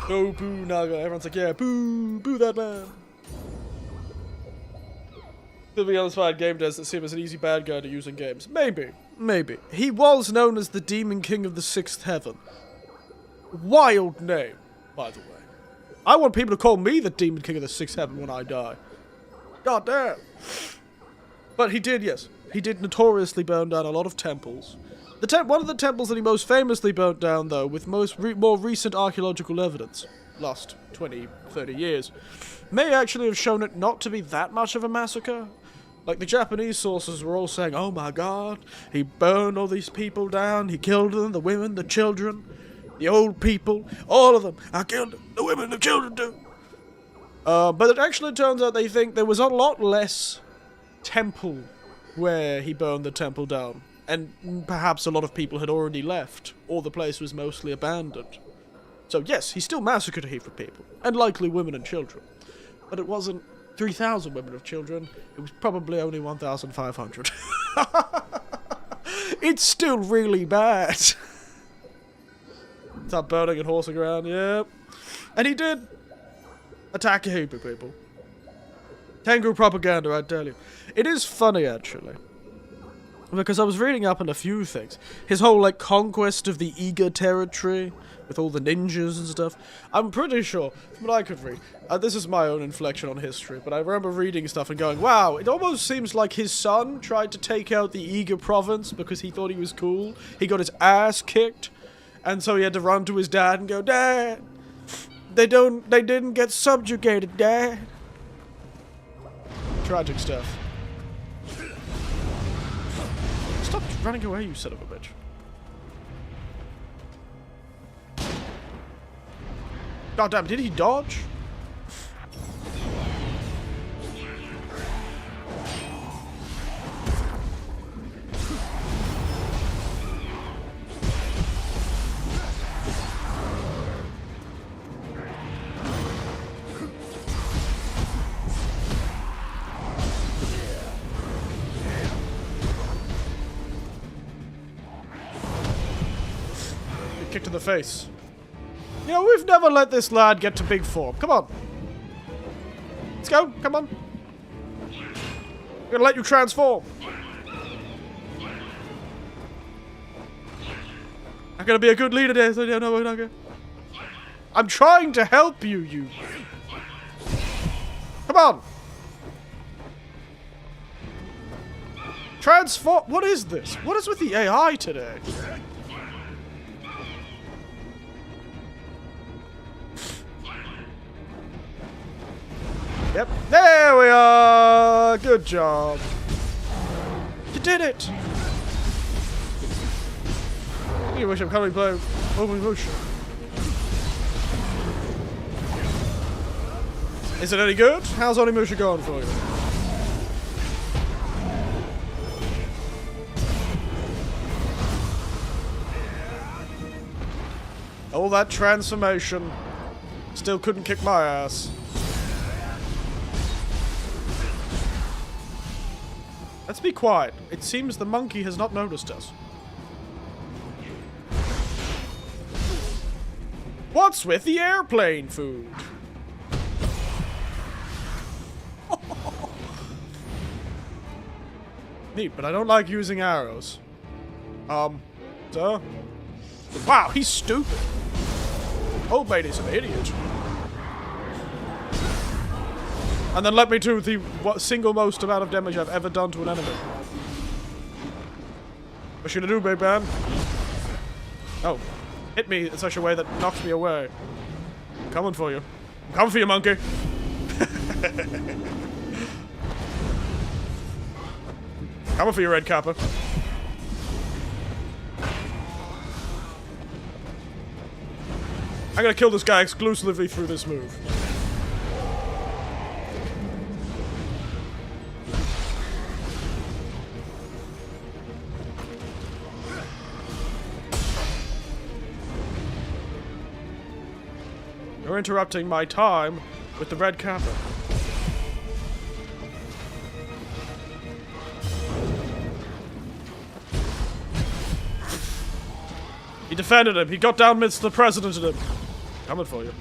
Speaker 1: Oh, boo Naga. Everyone's like, yeah, boo, boo that man. To be honest, game does that seem as an easy bad guy to use in games. Maybe. Maybe. He was known as the Demon King of the Sixth Heaven. Wild name, by the way. I want people to call me the Demon King of the Sixth Heaven when I die. God damn. But he did, yes. He did notoriously burn down a lot of temples. One of the temples that he most famously burnt down, though, with more recent archaeological evidence, last 20, 30 years, may actually have shown it not to be that much of a massacre. Like, the Japanese sources were all saying, oh my god, he burned all these people down, he killed them, the women, the children, the old people, all of them. I killed them, the women, the children too. But it actually turns out they think there was a lot less temple where he burned the temple down, and perhaps a lot of people had already left, or the place was mostly abandoned. So yes, he still massacred a heap of people, and likely women and children, but it wasn't 3,000 women and children, it was probably only 1,500. It's still really bad. Start burning and horsing around, yeah. And he did attack a heap of people. Tengu propaganda, I tell you. It is funny, actually. Because I was reading up on a few things. His whole, like, conquest of the Iga territory, with all the ninjas and stuff. I'm pretty sure, from what I could read, this is my own inflection on history, but I remember reading stuff and going, wow, it almost seems like his son tried to take out the Iga province because he thought he was cool. He got his ass kicked, and so he had to run to his dad and go, Dad, they didn't get subjugated, Dad. Tragic stuff. Stop running away, you son of a bitch. God damn, did he dodge? the face. You know, we've never let this lad get to big form. Come on. Let's go. Come on. I'm gonna let you transform. I'm gonna be a good leader there. So no, we're not gonna. I'm trying to help you, you. Come on. Transform. What is this? What is with the AI today? Yep. There we are. Good job. You did it. I wish I'm currently playing Onimusha. Is it any good? How's Onimusha going for you? All that transformation still couldn't kick my ass. Let's be quiet. It seems the monkey has not noticed us. What's with the airplane food? Neat, but I don't like using arrows. Sir? Wow, he's stupid. Old lady's an idiot. And then let me do the single most amount of damage I've ever done to an enemy. What should I do, big man? Oh. Hit me in such a way that knocks me away. I'm coming for you. I'm coming for you, monkey. Coming for you, red kappa. I'm gonna kill this guy exclusively through this move. You're interrupting my time with the red kappa. He defended him. He got down amidst the president and him. Coming for you.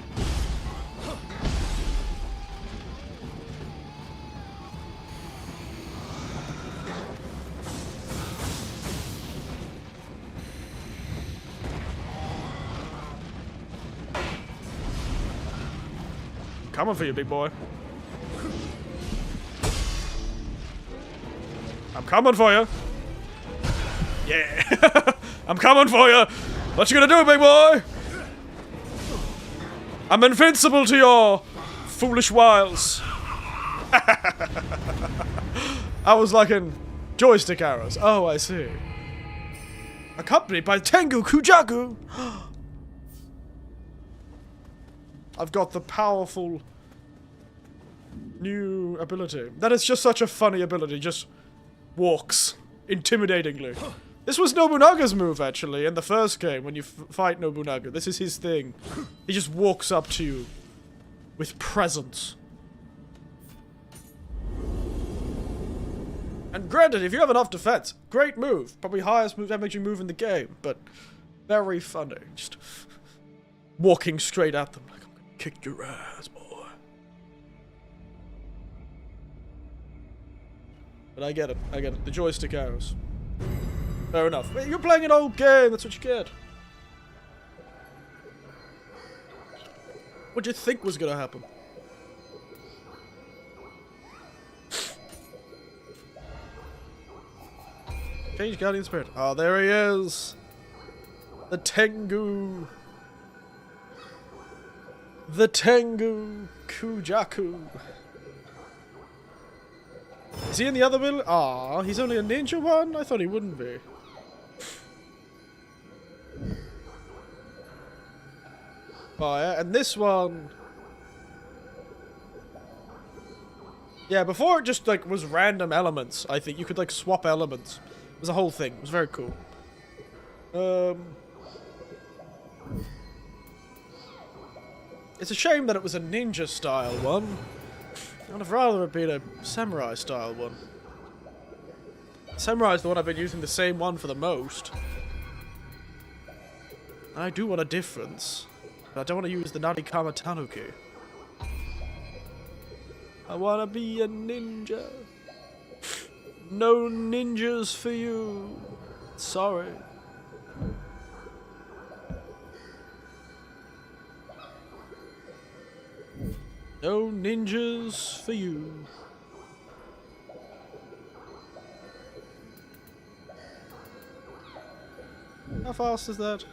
Speaker 1: Coming for you, big boy. I'm coming for you. Yeah. I'm coming for you. What you gonna do, big boy? I'm invincible to your foolish wiles. I was like in joystick arrows. Oh, I see. Accompanied by Tengu Kujaku. I've got the powerful new ability. That is just such a funny ability. Just walks intimidatingly. This was Nobunaga's move, actually, in the first game, when you fight Nobunaga. This is his thing. He just walks up to you with presence. And granted, if you have enough defense, great move. Probably highest move damaging move in the game, but very funny. Just walking straight at them like, I'm gonna kick your ass, boy. But I get it. I get it. The joystick arrows. Fair enough. You're playing an old game, that's what you get. What'd you think was gonna happen? Change Guardian Spirit. Oh, there he is! The Tengu! The Tengu Kujaku! Is he in the other middle? Ah, he's only a ninja one? I thought he wouldn't be. Oh yeah, and this one... Yeah, before it just like was random elements, I think. You could like swap elements. It was a whole thing. It was very cool. It's a shame that it was a ninja style one. I'd have rather it been a samurai style one. Samurai is the one I've been using the same one for the most. I do want a difference. But I don't want to use the Narikama Tanuki. I want to be a ninja. No ninjas for you. Sorry. No ninjas for you. How fast is that?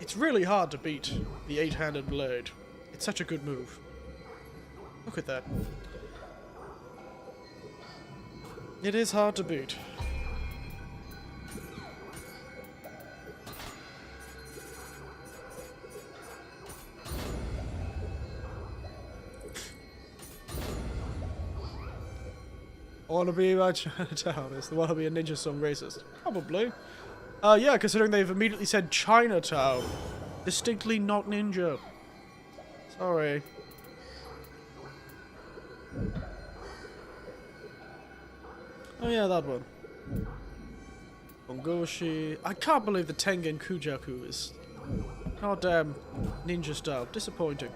Speaker 1: It's really hard to beat the 8-handed blade. It's such a good move. Look at that. It is hard to beat. I want to be my Chinatown. Is the want to be a ninja song racist? Probably. Yeah, considering they've immediately said Chinatown. Distinctly not ninja. Sorry. Oh yeah, that one. Bongoshi. I can't believe the Tengen Kujaku is goddamn ninja style. Disappointing.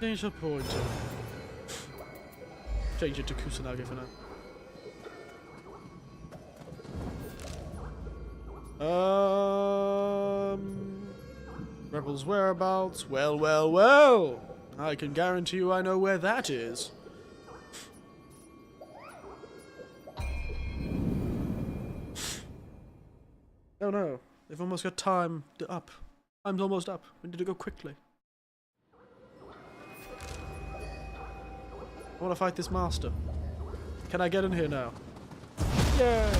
Speaker 1: Disappointing. Change it to Kusanagi for now. Rebels' whereabouts? Well, well, well! I can guarantee you I know where that is. Oh no, they've almost got time up. Time's almost up. We need to go quickly. I want to fight this master. Can I get in here now? Yeah!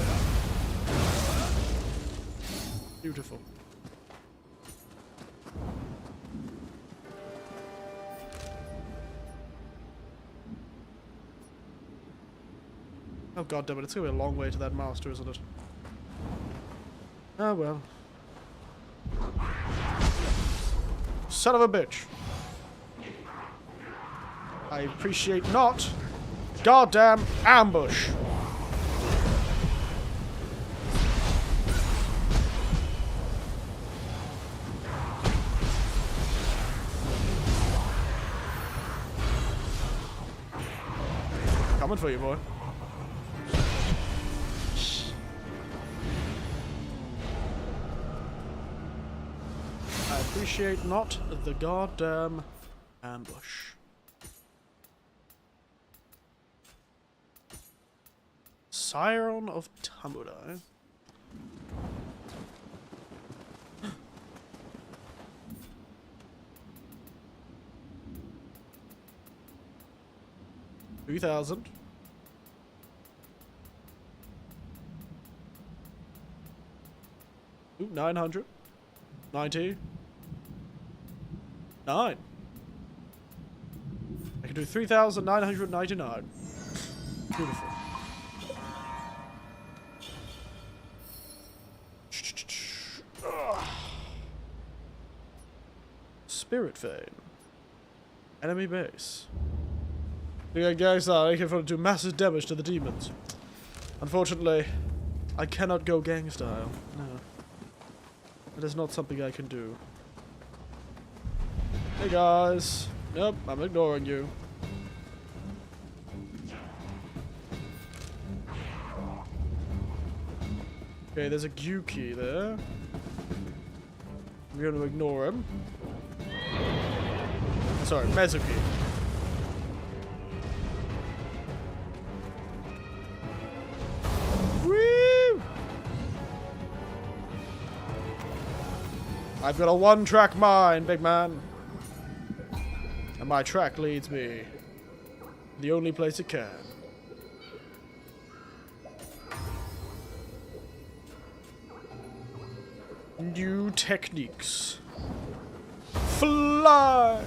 Speaker 1: Beautiful. Oh god damn it, it's gonna be a long way to that master, isn't it? Oh well. Son of a bitch. I appreciate not goddamn ambush. Coming for you, boy. I appreciate not the goddamn ambush. Siren of Tamura. 3,000. Ooh, 900. 90. 9. I can do 3,999. Beautiful. Spirit Vein. Enemy base. The guys are looking for to do massive damage to the demons. Unfortunately, I cannot go gang style. No. That is not something I can do. Hey guys. Nope, I'm ignoring you. Okay, there's a Gyuki there. I'm going to ignore him. Sorry, Mezuki. Woo! I've got a one-track mind, big man. And my track leads me the only place it can. New techniques. Fly!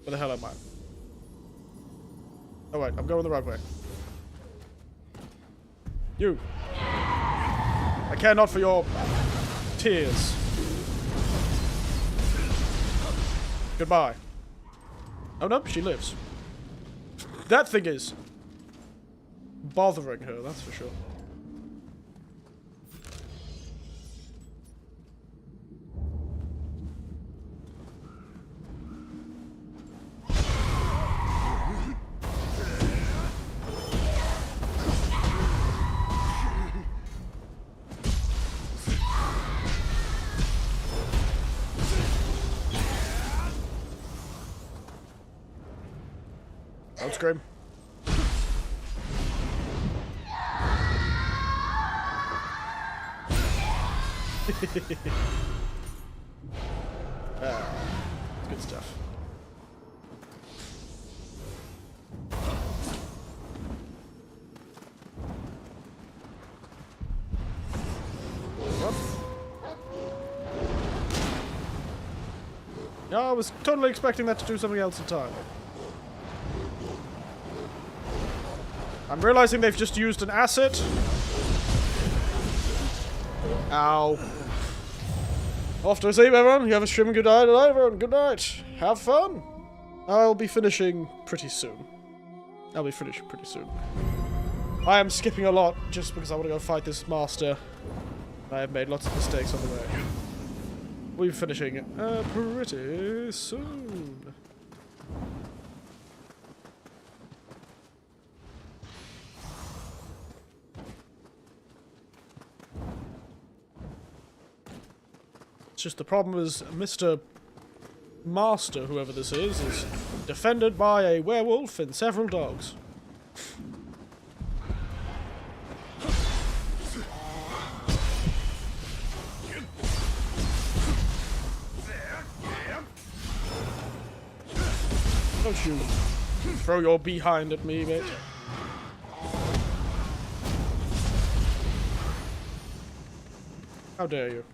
Speaker 1: Where the hell am I? Oh wait, I'm going the right way. You! I care not for your tears. Goodbye. Oh no, she lives. That thing is bothering her, that's for sure. Don't scream. Good stuff. What? No, I was totally expecting that to do something else entirely. I'm realizing they've just used an asset. Ow. Off to sleep, everyone. You have a stream. Good night, and everyone. Good night. Have fun. I'll be finishing pretty soon. I am skipping a lot just because I want to go fight this master. I have made lots of mistakes on the way. We'll be finishing pretty soon. Just the problem is Mr. Master, whoever this is defended by a werewolf and several dogs. Don't you throw your behind at me, mate. How dare you?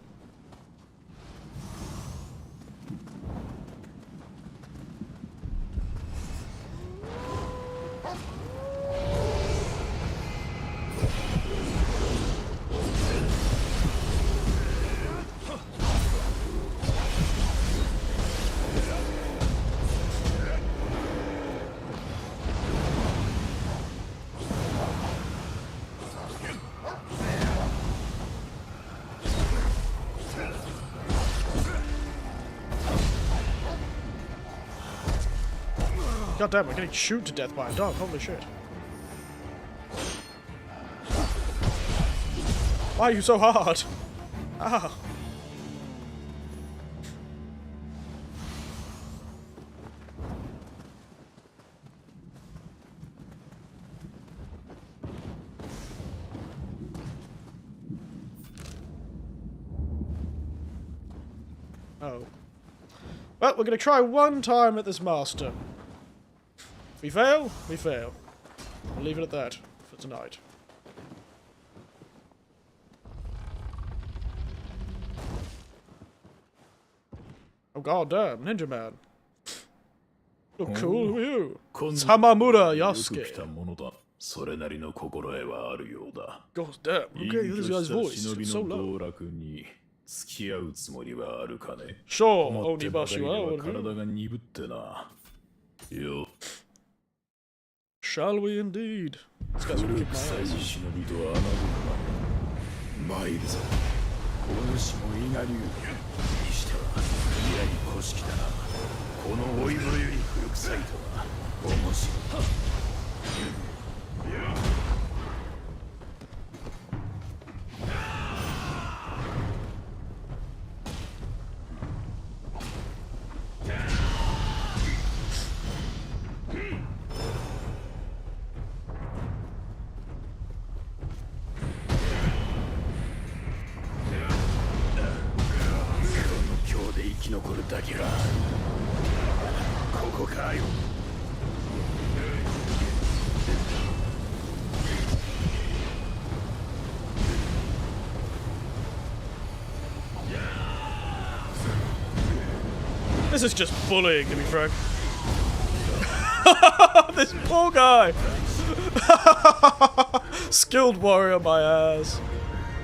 Speaker 1: God damn, we're getting chewed to death by a dog. Holy shit. Why are you so hard? Ah. Oh. Well, we're gonna try one time at this master. If we fail, we fail. I'll leave it at that for tonight. Oh god damn, Ninja Man. Look cool, who are you? Samamura Yasuke. God damn, okay, this guy's voice. It's so low. Sure, Onibashi wa. Shall we indeed? This guy's gonna kick my ass. This is just bullying, to be frank. This poor guy! Skilled warrior, my ass.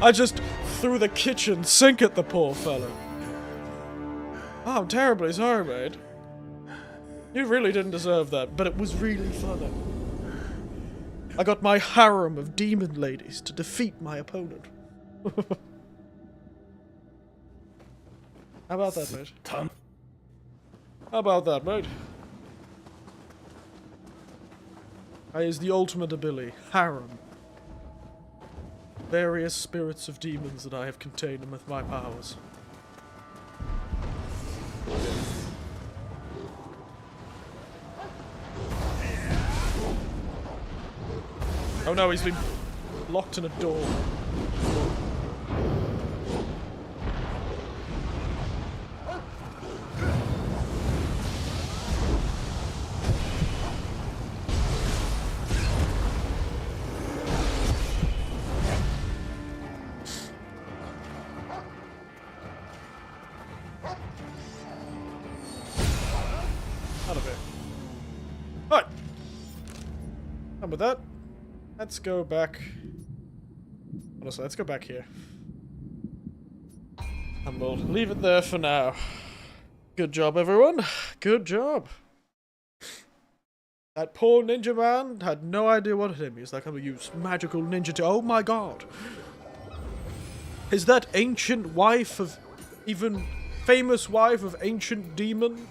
Speaker 1: I just threw the kitchen sink at the poor fella. Oh, I'm terribly sorry, mate. You really didn't deserve that, but it was really funny. I got my harem of demon ladies to defeat my opponent. How about that, mate? How about that, mate? I is the ultimate ability, harem. Various spirits of demons that I have contained with my powers. Oh no, he's been locked in a door. Out of here. Right. And with that, let's go back. Honestly, let's go back here. And we'll leave it there for now. Good job, everyone. Good job. That poor ninja man had no idea what hit him. He was like, I'm gonna use magical ninja to— oh my god. Is that ancient wife of— even famous wife of ancient demon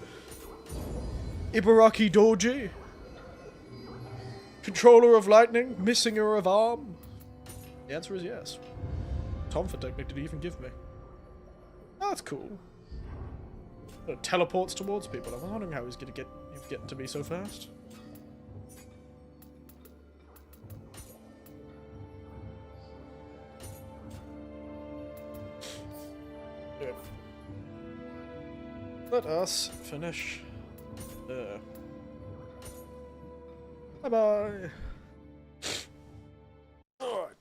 Speaker 1: Ibaraki Doji? Controller of lightning? Missinger of arm? The answer is yes. Tom for technique did he even give me? Oh, that's cool. It teleports towards people. I'm wondering how he's gonna get to me so fast. Yeah. Let us finish there. Bye-bye. Alright.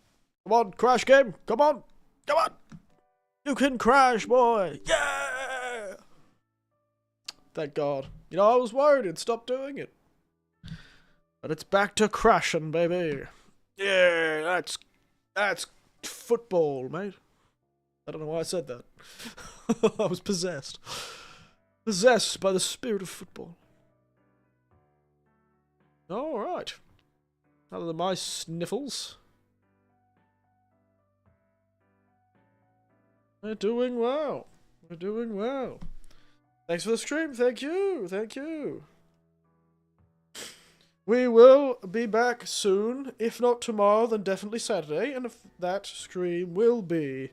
Speaker 1: Come on, crash game. Come on. Come on. You can crash, boy. Yeah. Thank God. You know, I was worried it'd stop doing it. But it's back to crashing, baby. Yeah, that's football, mate. I don't know why I said that. I was possessed. Possessed by the spirit of football. Alright. Other than my sniffles. We're doing well. We're doing well. Thanks for the stream. Thank you. Thank you. We will be back soon. If not tomorrow, then definitely Saturday. And if that stream will be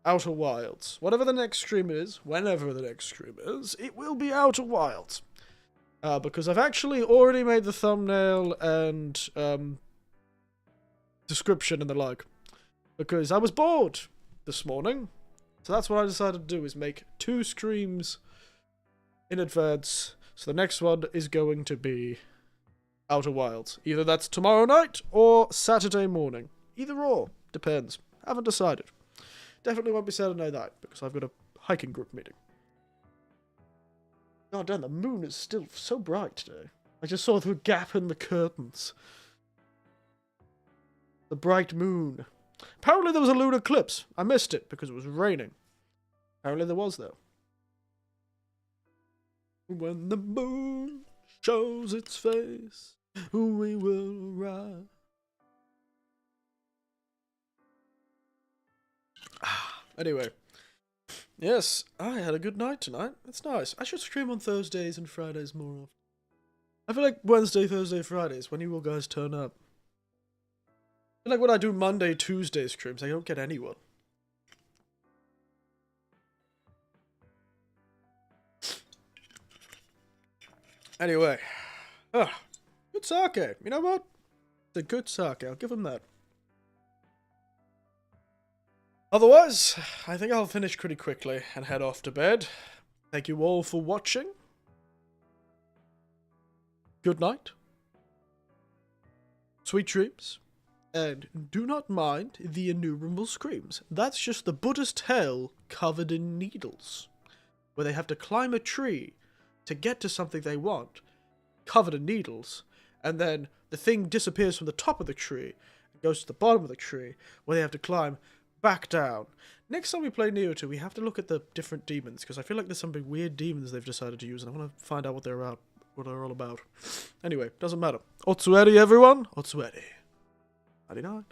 Speaker 1: Outer Wilds. Whatever the next stream is, whenever the next stream is, it will be Outer Wilds. Because I've actually already made the thumbnail and description and the like. Because I was bored this morning. So that's what I decided to do, is make 2 streams in advance. So the next one is going to be Outer Wilds. Either that's tomorrow night or Saturday morning. Either or. Depends. Haven't decided. Definitely won't be Saturday night because I've got a hiking group meeting. God damn, the moon is still so bright today. I just saw through a gap in the curtains. The bright moon. Apparently there was a lunar eclipse. I missed it because it was raining. Apparently there was, though. When the moon shows its face, we will rise. Anyway. Yes, I had a good night tonight. It's nice. I should stream on Thursdays and Fridays more often. I feel like Wednesday, Thursday, Fridays, when you all guys turn up. I feel like when I do Monday, Tuesday streams, I don't get anyone. Anyway. Good sake. You know what? It's a good sake. I'll give him that. Otherwise, I think I'll finish pretty quickly and head off to bed. Thank you all for watching. Good night. Sweet dreams. And do not mind the innumerable screams. That's just the Buddhist hell covered in needles. Where they have to climb a tree to get to something they want, covered in needles. And then the thing disappears from the top of the tree and goes to the bottom of the tree, where they have to climb back down. Next time we play Nioh 2, we have to look at the different demons, because I feel like there's some big weird demons they've decided to use, and I want to find out what they're about. what they're all about. Anyway, doesn't matter. Otsueri, everyone. Otsueri. 99.